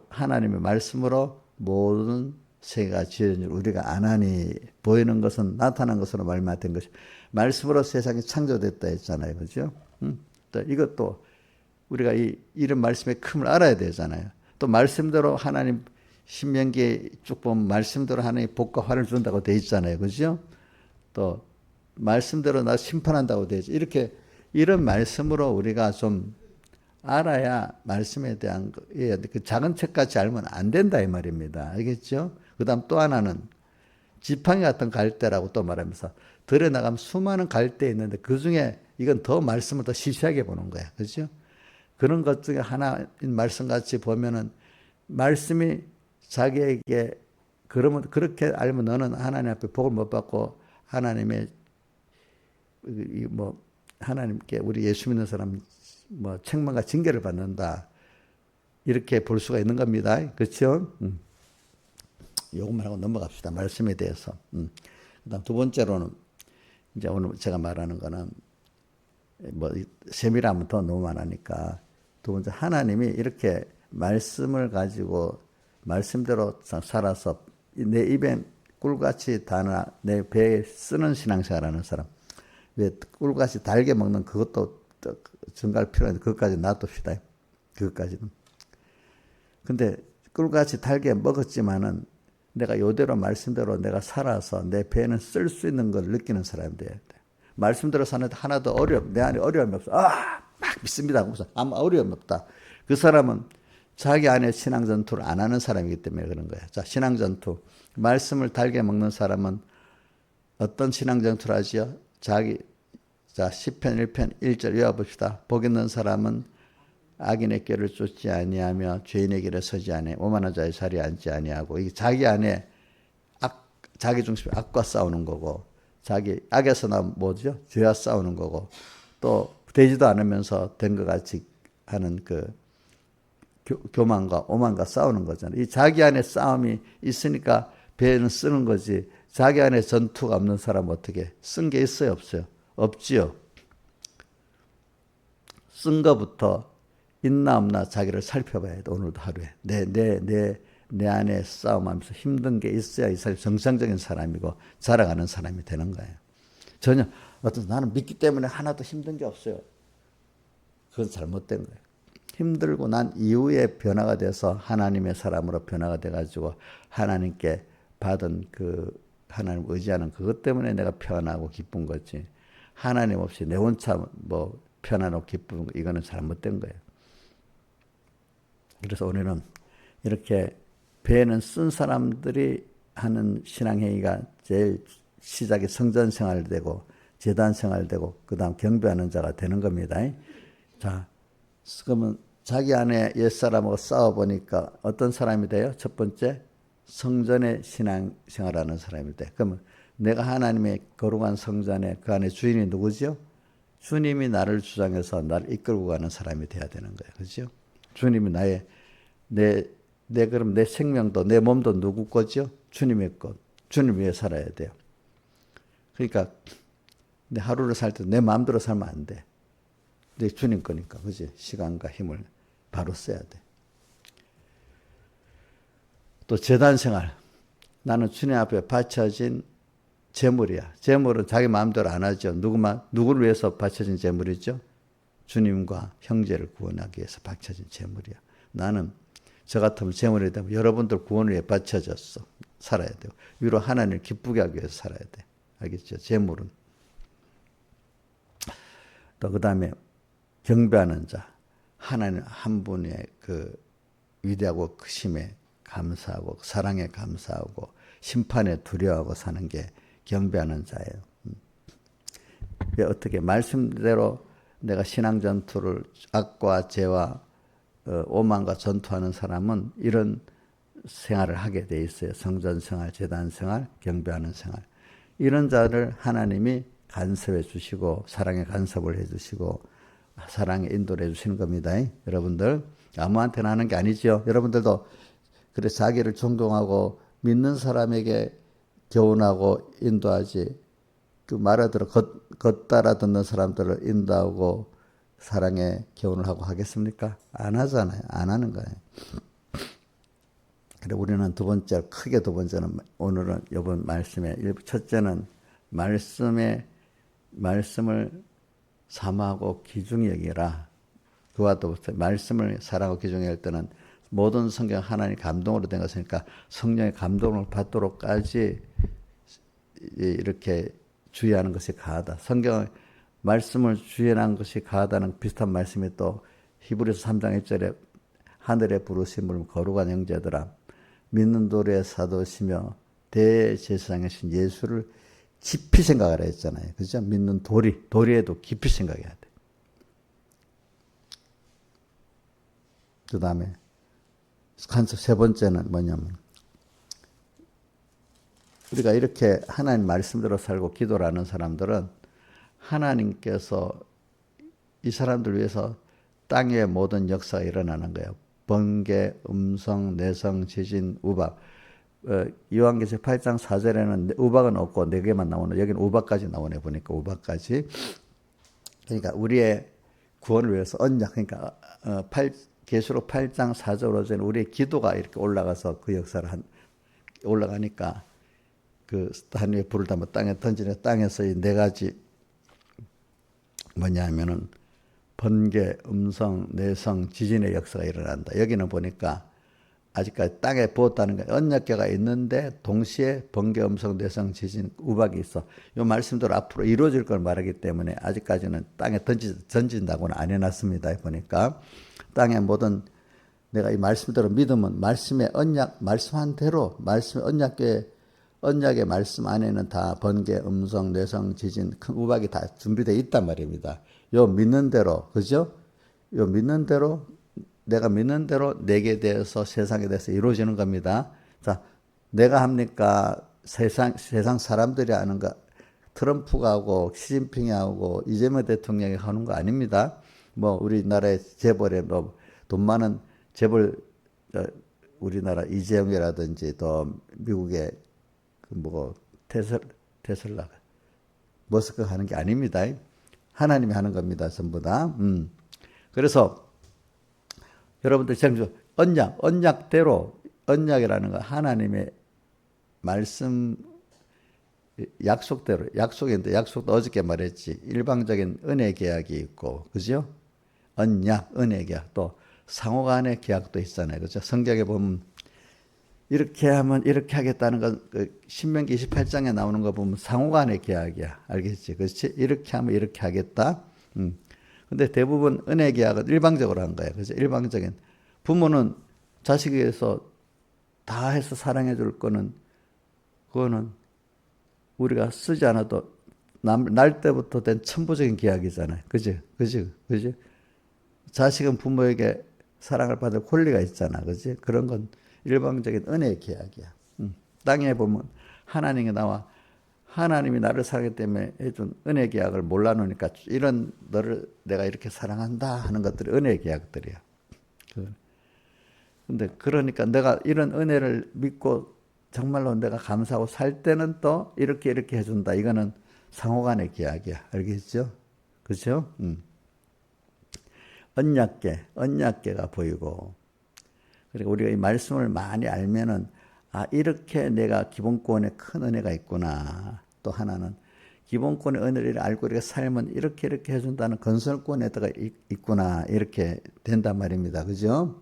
하나님의 말씀으로 모든 세계가 지어진 줄 우리가 아나니 보이는 것은 나타난 것으로 말미암아 것이 말씀으로 세상이 창조됐다 했잖아요, 그죠? 또 이것도 우리가 이런 말씀의 큼을 알아야 되잖아요. 또 말씀대로 하나님 신명기에 쭉 보면 말씀대로 하나님 복과 화를 준다고 돼 있잖아요, 그죠? 또 말씀대로 나 심판한다고 돼 있죠. 이렇게 이런 말씀으로 우리가 좀 알아야 말씀에 대한 그 작은 책같이 알면 안 된다 이 말입니다. 알겠죠? 그다음 또 하나는 지팡이 같은 갈대라고 또 말하면서 들에 나가면 수많은 갈대 있는데 그 중에 이건 더 말씀을 더 시시하게 보는 거야, 그렇죠? 그런 것 중에 하나인 말씀같이 보면은 말씀이 자기에게 그러면 그렇게 알면 너는 하나님 앞에 복을 못 받고 하나님의 하나님께 우리 예수 믿는 사람 책망과 징계를 받는다. 이렇게 볼 수가 있는 겁니다. 그렇죠? 요것만 하고 넘어갑시다. 말씀에 대해서. 그다음 두 번째로는 이제 오늘 제가 말하는 거는 세밀하면 더 너무 많으니까 두 번째 하나님이 이렇게 말씀을 가지고 말씀대로 살아서 내 입에 꿀같이 다나 내 배에 쓰는 신앙생활하는 사람. 왜 꿀같이 달게 먹는 그것도 증가할 필요가 있는데 그것까지 놔둡시다. 그것까지는. 근데 꿀같이 달게 먹었지만은 내가 이대로 말씀대로 내가 살아서 내 배는 쓸 수 있는 걸 느끼는 사람이 돼야 돼. 말씀대로 사는데 하나도 내 안에 어려움이 없어. 막 믿습니다. 아무 어려움이 없다. 그 사람은 자기 안에 신앙 전투를 안 하는 사람이기 때문에 그런 거야. 자, 신앙 전투. 말씀을 달게 먹는 사람은 어떤 신앙 전투를 하지요? 자, 10편 1편 1절 외워봅시다. 복 있는 사람은 악인의 길을 쫓지 아니하며 죄인의 길에 서지 아니하며 오만한 자의 자리에 앉지 아니하고 이게 자기 안에 자기 중심의 악과 싸우는 거고 자기 악에서 나온 뭐죠? 죄와 싸우는 거고 또 되지도 않으면서 된 것 같이 하는 그 교만과 오만과 싸우는 거잖아요. 이 자기 안에 싸움이 있으니까 배는 쓰는 거지. 자기 안에 전투가 없는 사람은 어떻게 쓴 게 있어요, 없어요? 없지요. 쓴 거부터 있나 없나 자기를 살펴봐야 돼. 오늘도 하루에 내 안에 싸움하면서 힘든 게 있어야 이 사람이 정상적인 사람이고 자라가는 사람이 되는 거예요. 전혀 나는 믿기 때문에 하나도 힘든 게 없어요. 그건 잘못된 거예요. 힘들고 난 이후에 변화가 돼서 하나님의 사람으로 변화가 돼가지고 하나님께 받은 그 하나님 의지하는 그것 때문에 내가 편하고 기쁜 거지. 하나님 없이 내 혼자 편안하고 기쁜 거 이거는 잘못된 거예요. 그래서 오늘은 이렇게 배는 쓴 사람들이 하는 신앙행위가 제일 시작이 성전 생활 되고 제단 생활되고 그다음 경배하는 자가 되는 겁니다. 자, 그러면 자기 안에 옛사람하고 싸워보니까 어떤 사람이 돼요? 첫 번째, 성전의 신앙생활하는 사람이 돼. 그러면 내가 하나님의 거룩한 성전에 그 안에 주인이 누구죠? 주님이 나를 주장해서 나를 이끌고 가는 사람이 돼야 되는 거예요. 그렇죠? 주님이 그럼 내 생명도 내 몸도 누구 거죠? 주님의 것. 주님 위해 살아야 돼요. 그러니까 내 하루를 살 때 내 마음대로 살면 안 돼. 내 주님 거니까, 그지? 시간과 힘을 바로 써야 돼. 또 제단 생활. 나는 주님 앞에 바쳐진 제물이야. 제물은 자기 마음대로 안 하죠. 누구를 위해서 바쳐진 제물이죠? 주님과 형제를 구원하기 위해서 바쳐진 제물이야. 나는 저 같으면 제물이 되면 여러분들 구원을 위해 바쳐졌어. 살아야 돼요. 위로 하나님을 기쁘게 하기 위해서 살아야 돼. 알겠죠? 제물은. 또 그 다음에 경배하는 자. 하나님 한 분의 그 위대하고 크심에 감사하고 사랑에 감사하고 심판에 두려워하고 사는 게 경배하는 자예요. 어떻게 말씀대로 내가 신앙 전투를 악과 죄와 오만과 전투하는 사람은 이런 생활을 하게 돼 있어요. 성전 생활, 제단 생활, 경배하는 생활. 이런 자를 하나님이 간섭해 주시고 사랑의 간섭을 해 주시고 사랑의 인도를 해 주시는 겁니다. 여러분들 아무한테나 하는 게 아니죠. 여러분들도 그래서 자기를 존경하고 믿는 사람에게 교훈하고 인도하지 그 말을 들어 겉따라 듣는 사람들을 인도하고 사랑의 교훈을 하고 하겠습니까? 안 하잖아요. 안 하는 거예요. 그래 우리는 크게 두 번째는 오늘은 이번 말씀에 첫째는 말씀을 사모하고 귀중히 여기라. 그와 또 말씀을 사랑하고 귀중히 할 때는 모든 성경 하나님 감동으로 된 것이니까 성령의 감동을 받도록까지 이렇게 주의하는 것이 가하다. 성경 말씀을 주의하는 것이 가하다는 비슷한 말씀이 또 히브리서 3장 1절에 하늘의 부르심을 거룩한 형제들아 믿는 도리의 사도시며 대제사장이신 예수를 깊이 생각하라 했잖아요. 그죠? 믿는 도리에도 깊이 생각해야 돼. 그 다음에 세 번째는 뭐냐면 우리가 이렇게 하나님 말씀대로 살고 기도를 하는 사람들은 하나님께서 이 사람들 위해서 땅의 모든 역사가 일어나는 거예요. 번개, 음성, 내성, 지진, 우박. 요한계시록 8장 4절에는 우박은 없고 4개만 나오는 여기는 우박까지 나오네 보니까 우박까지. 그러니까 우리의 구원을 위해서 언약 그러니까 계시록 8장 4절 5절에 우리의 기도가 이렇게 올라가서 그 역사를 올라가니까 그 하늘에 불을 담아 땅에 던지는 땅에서 이 4가지 뭐냐 하면은 번개, 음성, 내성, 지진의 역사가 일어난다. 여기는 보니까 아직까지 땅에 부었다는 게 언약궤가 있는데 동시에 번개, 음성, 내성, 지진, 우박이 있어. 이 말씀대로 앞으로 이루어질 걸 말하기 때문에 아직까지는 땅에 던진다고는 안 해놨습니다. 보니까 땅의 모든 내가 이 말씀대로 믿으면 말씀의 언약, 말씀한 대로 말씀의 언약의 말씀 안에는 다 번개, 음성, 내성, 지진, 큰 우박이 다 준비되어 있단 말입니다. 요 믿는 대로, 그죠? 요 믿는 대로, 내가 믿는 대로 내게 대해서 세상에 대해서 이루어지는 겁니다. 자, 내가 합니까? 세상 사람들이 하는 거, 트럼프가 하고, 시진핑이 하고, 이재명 대통령이 하는 거 아닙니다. 뭐, 우리나라의 재벌에 돈 많은 재벌, 우리나라 이재용이라든지 또 미국의 테슬라, 머스크가 하는 게 아닙니다. 하나님이 하는 겁니다. 전부 다. 그래서 여러분들 지금 언약대로 언약이라는 거 하나님의 말씀 약속대로 약속인데 약속도 어저께 말했지. 일방적인 은혜 계약이 있고 그죠? 언약, 은혜 계약 또 상호간의 계약도 있잖아요. 그죠? 성경에 보면 이렇게 하면 이렇게 하겠다는 건 신명기 28장에 나오는 거 보면 상호간의 계약이야. 알겠지? 그렇지? 이렇게 하면 이렇게 하겠다. 근데 대부분 은혜 계약은 일방적으로 한 거야. 그죠? 일방적인. 부모는 자식에 대해서 다 해서 사랑해 줄 거는 그거는 우리가 쓰지 않아도 날 때부터 된 천부적인 계약이잖아요. 그죠? 그죠? 그죠? 자식은 부모에게 사랑을 받을 권리가 있잖아. 그지? 그런 건 일방적인 은혜의 계약이야. 땅에 보면 하나님이 나와 하나님이 나를 사랑하기 때문에 해준 은혜 계약을 몰라놓으니까 이런 너를 내가 이렇게 사랑한다 하는 것들이 은혜 계약들이야. 근데 그러니까 내가 이런 은혜를 믿고 정말로 내가 감사하고 살 때는 또 이렇게 해준다. 이거는 상호간의 계약이야. 알겠죠? 그렇죠? 언약계가 보이고, 그리고 우리가 이 말씀을 많이 알면은 아 이렇게 내가 기본권에 큰 은혜가 있구나. 또 하나는 기본권의 은혜를 알고 우리가 살면 이렇게 해준다는 건설권에다가 있구나. 이렇게 된단 말입니다. 그죠?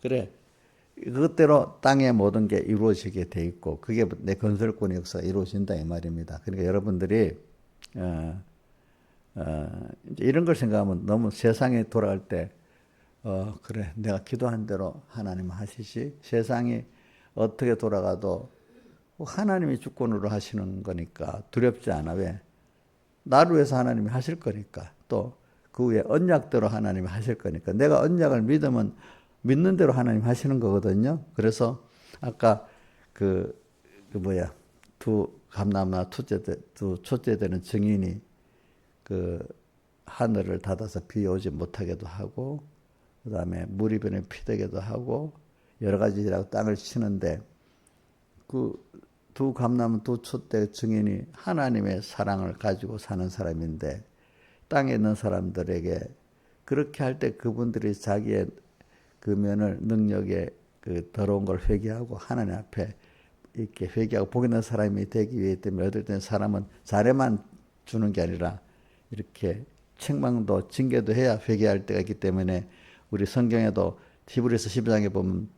그래. 그것대로 땅의 모든 게 이루어지게 돼 있고 그게 내 건설권의 역사가 이루어진다 이 말입니다. 그러니까 여러분들이 이제 이런 걸 생각하면 너무 세상에 돌아갈 때 그래 내가 기도한 대로 하나님 하시지 세상이 어떻게 돌아가도 하나님이 주권으로 하시는 거니까 두렵지 않아. 왜? 나를 위해서 하나님이 하실 거니까 또 그 위에 언약대로 하나님이 하실 거니까 내가 언약을 믿으면 믿는 대로 하나님 하시는 거거든요. 그래서 아까 두 감남나 두 첫째 되는 증인이 그 하늘을 닫아서 비 오지 못하게도 하고 그 다음에 물이 변에 피되게도 하고 여러 가지라고 땅을 치는데 그 두 감남은 두 첫째 증인이 하나님의 사랑을 가지고 사는 사람인데 땅에 있는 사람들에게 그렇게 할 때 그분들이 자기의 그 면을 능력에 그 더러운 걸 회개하고 하나님 앞에 이렇게 회개하고 복 있는 사람이 되기 위해 때문에 어떨 때는 사람은 잘해만 주는 게 아니라 이렇게 책망도 징계도 해야 회개할 때가 있기 때문에 우리 성경에도 히브리서 12장에 보면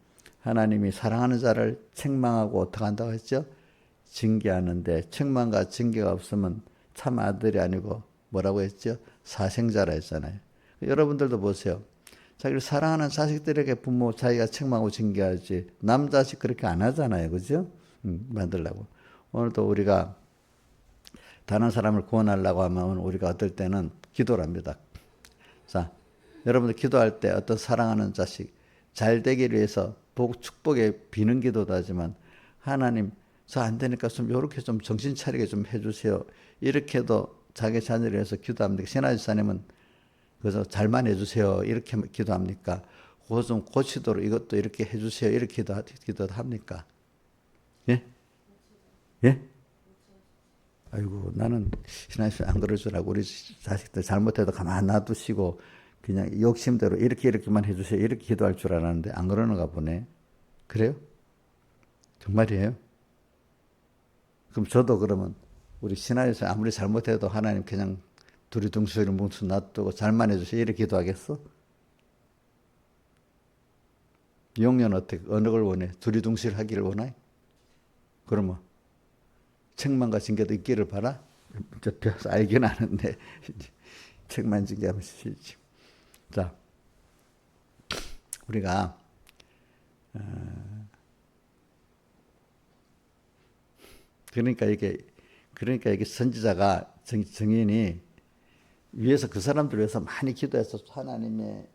하나님이 사랑하는 자를 책망하고 어떻게 한다고 했죠? 징계하는데 책망과 징계가 없으면 참 아들이 아니고 뭐라고 했죠? 사생자라 했잖아요. 여러분들도 보세요. 자기를 사랑하는 자식들에게 부모 자기가 책망하고 징계하지 남 자식 그렇게 안 하잖아요. 그죠? 만들려고. 오늘도 우리가 다른 사람을 구원하려고 하면 우리가 어떨 때는 기도를 합니다. 자, 여러분들 기도할 때 어떤 사랑하는 자식 잘 되기를 위해서 축복에 비는 기도도 하지만 하나님 저 안 되니까 좀 이렇게 좀 정신 차리게 좀 해주세요. 이렇게도 자기 자녀를 위해서 기도합니다. 신하지사님은 그래서 잘만 해주세요. 이렇게 기도합니까? 그거 좀 고치도록 이것도 이렇게 해주세요. 이렇게 기도도 합니까? 예? 예? 아이고, 나는 신하님 안 그럴 줄 알고 우리 자식들 잘못해도 가만 놔두시고 그냥 욕심대로 이렇게만 해주세요. 이렇게 기도할 줄 알았는데 안 그러는가 보네. 그래요? 정말이에요? 그럼 저도 그러면 우리 신하에서 아무리 잘못해도 하나님 그냥 두리둥실을 뭉쳐 놔두고 잘만 해주세요. 이렇게 기도하겠어? 용녀는 어떻게 어느 걸 원해? 두리둥실 하기를 원해? 그러면 책망과 징계도 있기를 바라? 저 알긴 아는데 책만 징계하면 싫지. 자, 우리가 그러니까 이게 선지자가 증인이 위에서 그 사람들 위해서 많이 기도해서 하나님의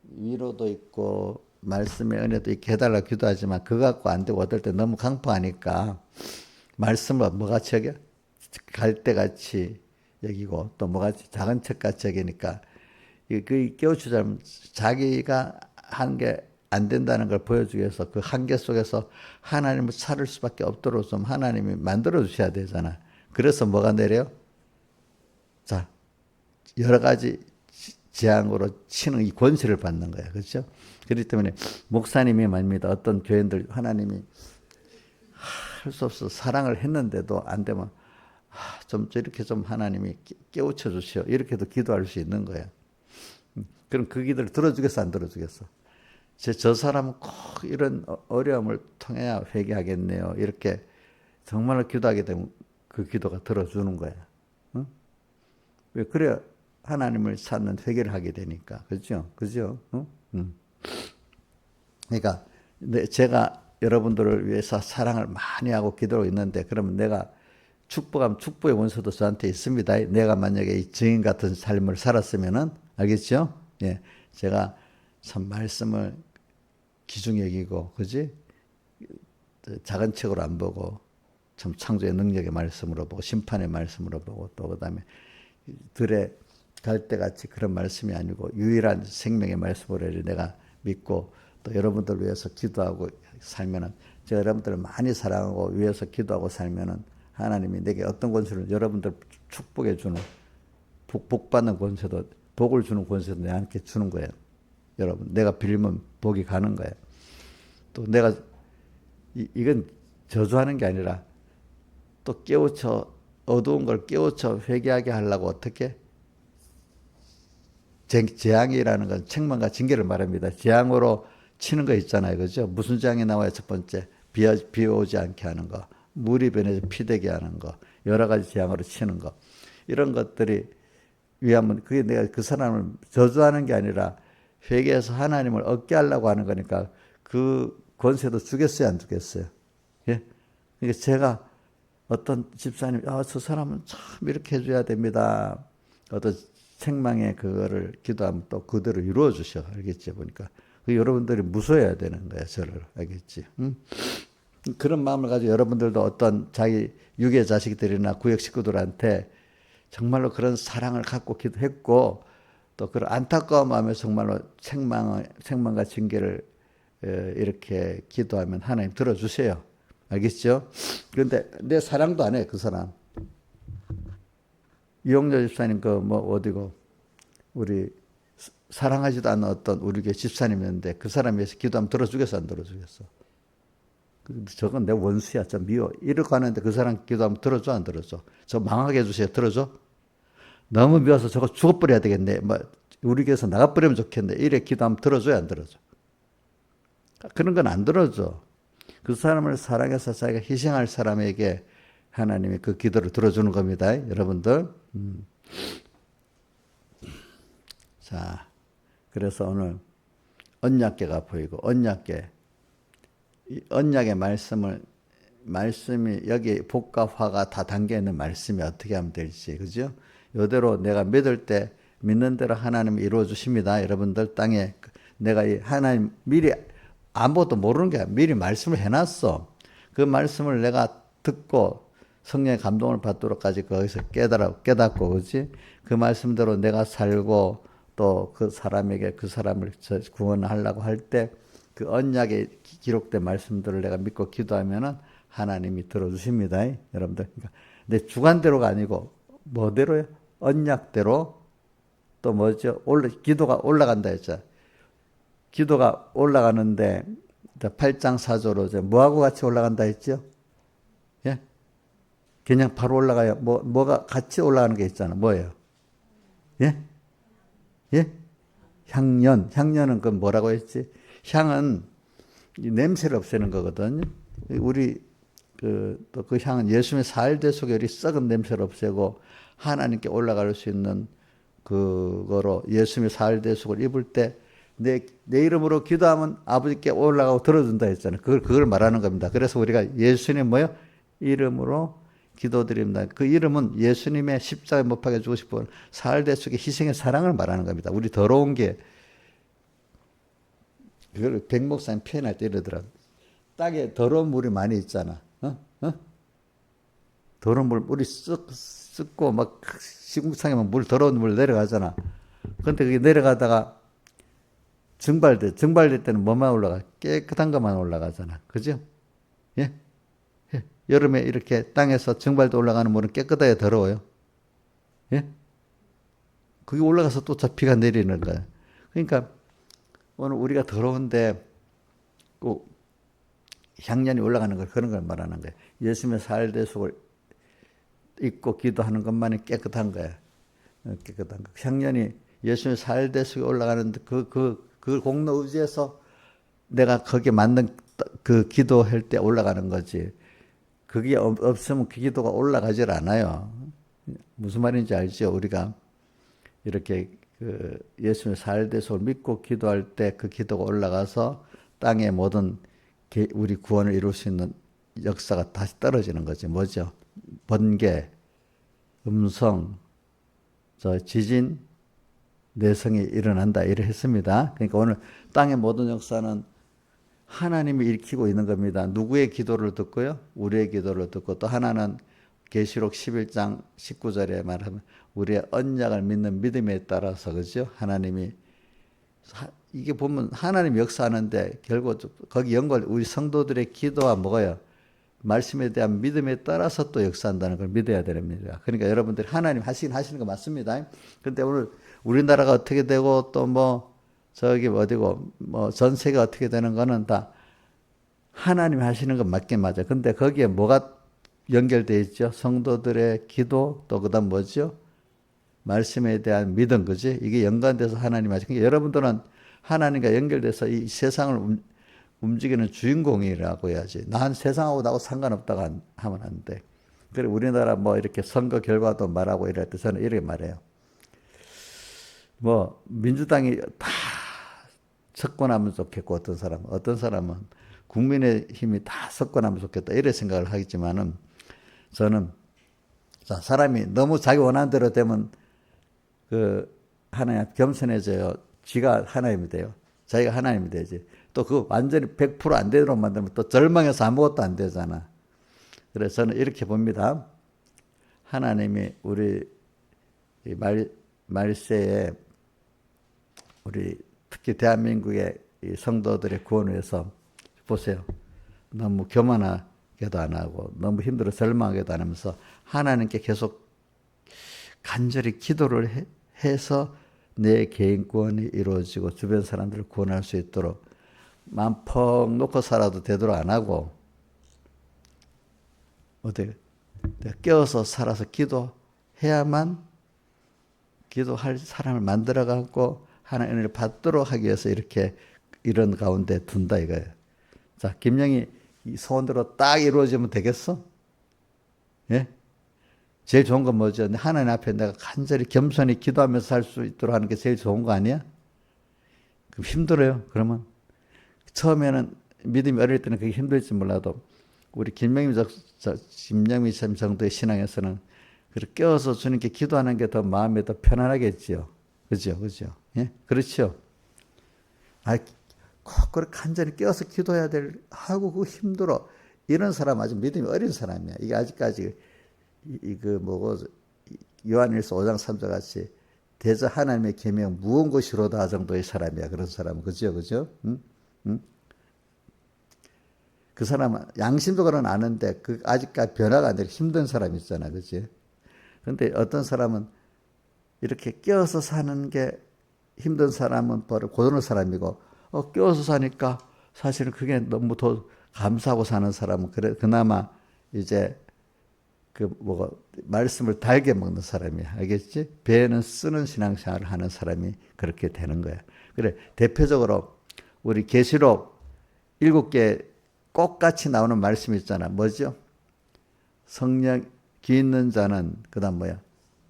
위로도 있고 말씀의 은혜도 있게 해달라 기도하지만 그거 갖고 안 되고 어떨 때 너무 강포하니까 말씀을 뭐같이 여겨? 갈대같이 여기고 또 뭐같이 작은 책같이 여기니까 그 깨우치자면 자기가 한 게 안 된다는 걸 보여주기 위해서 그 한계 속에서 하나님을 찾을 수밖에 없도록 좀 하나님이 만들어 주셔야 되잖아. 그래서 뭐가 내려요? 자, 여러 가지 재앙으로 치는 이 권세를 받는 거야. 그렇죠? 그렇기 때문에 목사님이 말입니다. 어떤 교인들 하나님이 할 수 없어 사랑을 했는데도 안 되면 좀 이렇게 좀 하나님이 깨우쳐 주시오. 이렇게도 기도할 수 있는 거야. 그럼 그 기도를 들어주겠어, 안 들어주겠어? 저 사람은 꼭 이런 어려움을 통해야 회개하겠네요. 이렇게 정말로 기도하게 되면 그 기도가 들어주는 거야. 응? 왜 그래야 하나님을 찾는 회개를 하게 되니까. 그죠? 그죠? 응? 그러니까 제가 여러분들을 위해서 사랑을 많이 하고 기도하고 있는데 그러면 내가 축복하면 축복의 원수도 저한테 있습니다. 내가 만약에 이 증인 같은 삶을 살았으면은, 알겠죠? 예. 제가 참 말씀을 귀중히 여기고, 그지? 작은 책으로 안 보고, 참 창조의 능력의 말씀으로 보고, 심판의 말씀으로 보고, 또 그 다음에 들에 갈대같이 그런 말씀이 아니고, 유일한 생명의 말씀으로 내가 믿고, 또 여러분들 위해서 기도하고 살면은, 제가 여러분들을 많이 사랑하고 위해서 기도하고 살면은, 하나님이 내게 어떤 권세를, 여러분들 축복해 주는, 복받는 권세도, 복을 주는 권세도 내한테 주는 거예요. 여러분, 내가 빌면 복이 가는 거예요. 또 내가, 이건 저주하는 게 아니라, 또 깨우쳐, 어두운 걸 깨우쳐 회개하게 하려고 어떻게? 재앙이라는 건 책망과 징계를 말합니다. 재앙으로 치는 거 있잖아요. 그죠? 무슨 재앙이 나와요? 첫 번째. 비 오지 않게 하는 거. 물이 변해서 피되게 하는 거. 여러 가지 재앙으로 치는 거. 이런 것들이 위하면, 그게 내가 그 사람을 저주하는 게 아니라 회개해서 하나님을 얻게 하려고 하는 거니까 그 권세도 주겠어요? 안 주겠어요? 예? 그러니까 제가 어떤 집사님, 저 사람은 참 이렇게 해줘야 됩니다. 어떤 책망에 그거를 기도하면 또 그대로 이루어 주셔. 알겠지? 보니까. 여러분들이 무서워야 되는 거야, 저를. 알겠지? 응? 그런 마음을 가지고 여러분들도 어떤 자기 육의 자식들이나 구역 식구들한테 정말로 그런 사랑을 갖고 기도했고, 또 그런 안타까운 마음에 정말로 책망과 징계를 이렇게 기도하면 하나님 들어주세요. 알겠죠? 그런데 내 사랑도 안 해, 그 사람. 이용렬 집사님 어디고, 우리 사랑하지도 않는 어떤 우리 교회 집사님이었는데 그 사람 위해서 기도하면 들어주겠어, 안 들어주겠어? 저건 내 원수야, 저 미워. 이러고 하는데 그 사람 기도하면 들어줘, 안 들어줘? 저 망하게 해주세요, 들어줘? 너무 미워서 저거 죽어버려야 되겠네. 우리 교회에서 나가버리면 좋겠네. 이래 기도하면 들어줘야, 안 들어줘? 그런 건 안 들어줘. 그 사람을 사랑해서 자기가 희생할 사람에게 하나님이 그 기도를 들어주는 겁니다. 여러분들. 자, 그래서 오늘 언약궤가 보이고, 이 언약의 말씀이 여기 복과 화가 다 담겨 있는 말씀이 어떻게 하면 될지, 그죠? 이대로 내가 믿을 때, 믿는 대로 하나님이 이루어 주십니다. 여러분들 땅에 내가 하나님 미리 아무것도 모르는 게 미리 말씀을 해놨어. 그 말씀을 내가 듣고 성령의 감동을 받도록까지 거기서 깨닫고, 그렇지? 그 말씀대로 내가 살고 또 그 사람에게 그 사람을 구원하려고 할 때 그 언약에 기록된 말씀들을 내가 믿고 기도하면은 하나님이 들어주십니다. 여러분들. 그러니까 내 주관대로가 아니고 뭐대로요? 언약대로. 또 뭐죠? 기도가 올라간다 했죠. 기도가 올라가는데 8장 4조로 뭐하고 같이 올라간다 했죠? 예? 그냥 바로 올라가요. 뭐가 같이 올라가는 게 있잖아. 뭐예요? 예? 예? 향년은 그 뭐라고 했지? 향은 냄새를 없애는 거거든요. 우리 또 그 향은 예수님의 사흘대 속에 우리 썩은 냄새를 없애고 하나님께 올라갈 수 있는 그거로 예수님의 사흘대 속을 입을 때 내 이름으로 기도하면 아버지께 올라가고 들어준다 했잖아요. 그걸 말하는 겁니다. 그래서 우리가 예수님 이름으로 기도드립니다. 그 이름은 예수님의 십자가에 못 박혀 죽으시고 사흘대 속의 희생의 사랑을 말하는 겁니다. 우리 더러운 게, 그걸 백 목사님 표현할 때 이러더라고요. 땅에 더러운 물이 많이 있잖아. 더러운 물이 썩고 막 시궁창에 물, 더러운 물 내려가잖아. 근데 그게 내려가다가 증발될 때는 뭐만 올라가? 깨끗한 것만 올라가잖아. 그죠? 예? 여름에 이렇게 땅에서 증발돼 올라가는 물은 깨끗하게 더러워요. 예? 그게 올라가서 또 비가 내리는 거야. 그러니까 오늘 우리가 더러운데 꼭 향년이 올라가는 걸, 그런 걸 말하는 거예요. 예수님의 사흘대 속을 입고 기도하는 것만이 깨끗한 거야. 깨끗한 거. 향년이 예수님의 사흘대 속에 올라가는데 그 공로 의지에서 내가 거기에 맞는 그 기도할 때 올라가는 거지. 그게 없으면 그 기도가 올라가질 않아요. 무슨 말인지 알죠? 우리가 이렇게 예수님의 사흘대 속을 믿고 기도할 때 그 기도가 올라가서 땅의 모든 우리 구원을 이룰 수 있는 역사가 다시 떨어지는 거지. 뭐죠? 번개, 음성, 지진, 내성이 일어난다 이래 했습니다. 그러니까 오늘 땅의 모든 역사는 하나님이 일으키고 있는 겁니다. 누구의 기도를 듣고요? 우리의 기도를 듣고, 또 하나는 계시록 11장 19절에 말하면 우리의 언약을 믿는 믿음에 따라서, 그죠? 하나님이, 이게 보면 하나님 역사하는데 결국 거기 연결, 우리 성도들의 기도와 뭐가요? 말씀에 대한 믿음에 따라서 또 역사한다는 걸 믿어야 됩니다. 그러니까 여러분들이 하나님 하시는 거 맞습니다. 근데 오늘 우리나라가 어떻게 되고 또 저기 어디고 전 세계가 어떻게 되는 거는 다 하나님 하시는 건 맞긴 맞아요. 근데 거기에 뭐가 연결되어 있죠? 성도들의 기도, 또 그다음 뭐죠? 말씀에 대한 믿음, 그지? 이게 연관돼서 하나님 하시는. 그러니까 여러분들은 하나님과 연결돼서 이 세상을 움직이는 주인공이라고 해야지. 난 세상하고 나하고 상관없다고 하면 안 돼. 그래, 우리나라 이렇게 선거 결과도 말하고 이럴 때 저는 이렇게 말해요. 민주당이 다 석권하면 좋겠고, 어떤 사람은 국민의 힘이 다 석권하면 좋겠다, 이래 생각을 하겠지만은, 저는, 사람이 너무 자기 원하는 대로 되면, 하나님 겸손해져요. 지가 하나님이 돼요. 자기가 하나님이 되지. 또 완전히 100% 안 되도록 만들면 또 절망해서 아무것도 안 되잖아. 그래서 저는 이렇게 봅니다. 하나님이 우리 말세에 우리 특히 대한민국의 성도들의 구원을 위해서 보세요. 너무 교만하게도 안 하고 너무 힘들어 절망하게도 안 하면서 하나님께 계속 간절히 기도를 해서 내 개인 구원이 이루어지고 주변 사람들을 구원할 수 있도록 마음 퍽 놓고 살아도 되도록 안 하고, 깨어서 살아서 기도해야만 기도할 사람을 만들어갖고 하나님의 은혜를 받도록 하기 위해서 이렇게 이런 가운데 둔다 이거예요. 자, 김영희 소원대로 딱 이루어지면 되겠어? 예? 제일 좋은 건 뭐죠? 하나님 앞에 내가 간절히 겸손히 기도하면서 살 수 있도록 하는 게 제일 좋은 거 아니야? 그럼 힘들어요. 그러면 처음에는 믿음이 어릴 때는 그게 힘들지 몰라도 우리 김영희 정도의 신앙에서는 그렇게 깨어서 주님께 기도하는 게 더 마음에 더 편안하겠지요. 그죠? 예? 그렇죠? 꼭 그렇게 간절히 깨어서 기도해야 하고 그거 힘들어. 이런 사람 아직 믿음이 어린 사람이야. 이게 아직까지 요한일서 5장 3절 같이 대저 하나님의 계명 무언 것이로다 정도의 사람이야. 그런 사람은. 그죠? 응? 그 사람은 양심적으로는 아는데 아직까지 변화가 안 되고 힘든 사람이 있잖아. 그치? 그런데 어떤 사람은 이렇게 깨어서 사는 게 힘든 사람은 바로 고도는 사람이고, 깨어서 사니까 사실은 그게 너무 더 감사하고 사는 사람은 그나마 이제 말씀을 달게 먹는 사람이야. 알겠지? 배는 쓰는 신앙생활을 하는 사람이 그렇게 되는 거야. 그래, 대표적으로 우리 계시록 7개 똑같이 나오는 말씀이 있잖아. 뭐죠? 성령, 귀 있는 자는, 그 다음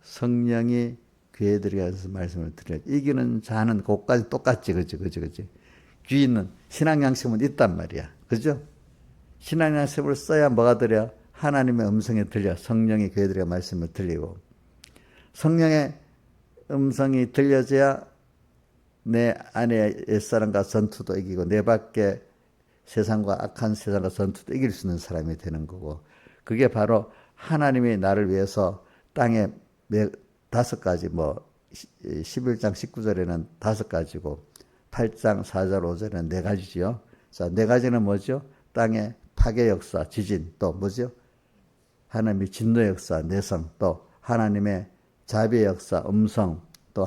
성령이 귀에 들여서 말씀을 들려. 이기는 자는 그것까지 똑같지. 그지? 귀 있는, 신앙 양심은 있단 말이야. 그죠? 신앙 양심을 써야 뭐가 들려? 하나님의 음성이 들려. 성령이 귀에 들여 말씀을 들리고. 성령의 음성이 들려져야 내 안에 옛사람과 전투도 이기고 내 밖에 세상과 악한 세상과 전투도 이길 수 있는 사람이 되는 거고, 그게 바로 하나님이 나를 위해서 땅에 5가지 11장 19절에는 5가지고 8장 4절 5절에는 4가지죠. 자, 4가지는 뭐죠? 땅의 파괴 역사, 지진, 또 뭐죠? 하나님의 진노 역사, 내성, 또 하나님의 자비의 역사, 음성, 또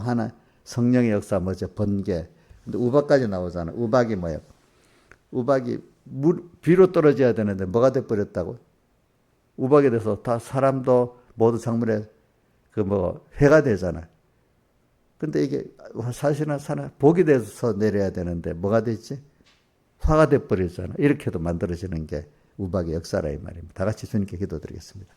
성령의 역사 뭐죠? 번개. 근데 우박까지 나오잖아. 우박이 뭐예요? 우박이 비로 떨어져야 되는데 뭐가 돼버렸다고? 우박에 대해서 다 사람도 모두 작물에 해가 되잖아. 근데 이게 사실은 복이 돼서 내려야 되는데 뭐가 됐지? 화가 돼버리잖아. 이렇게도 만들어지는 게 우박의 역사라 이 말입니다. 다 같이 주님께 기도드리겠습니다.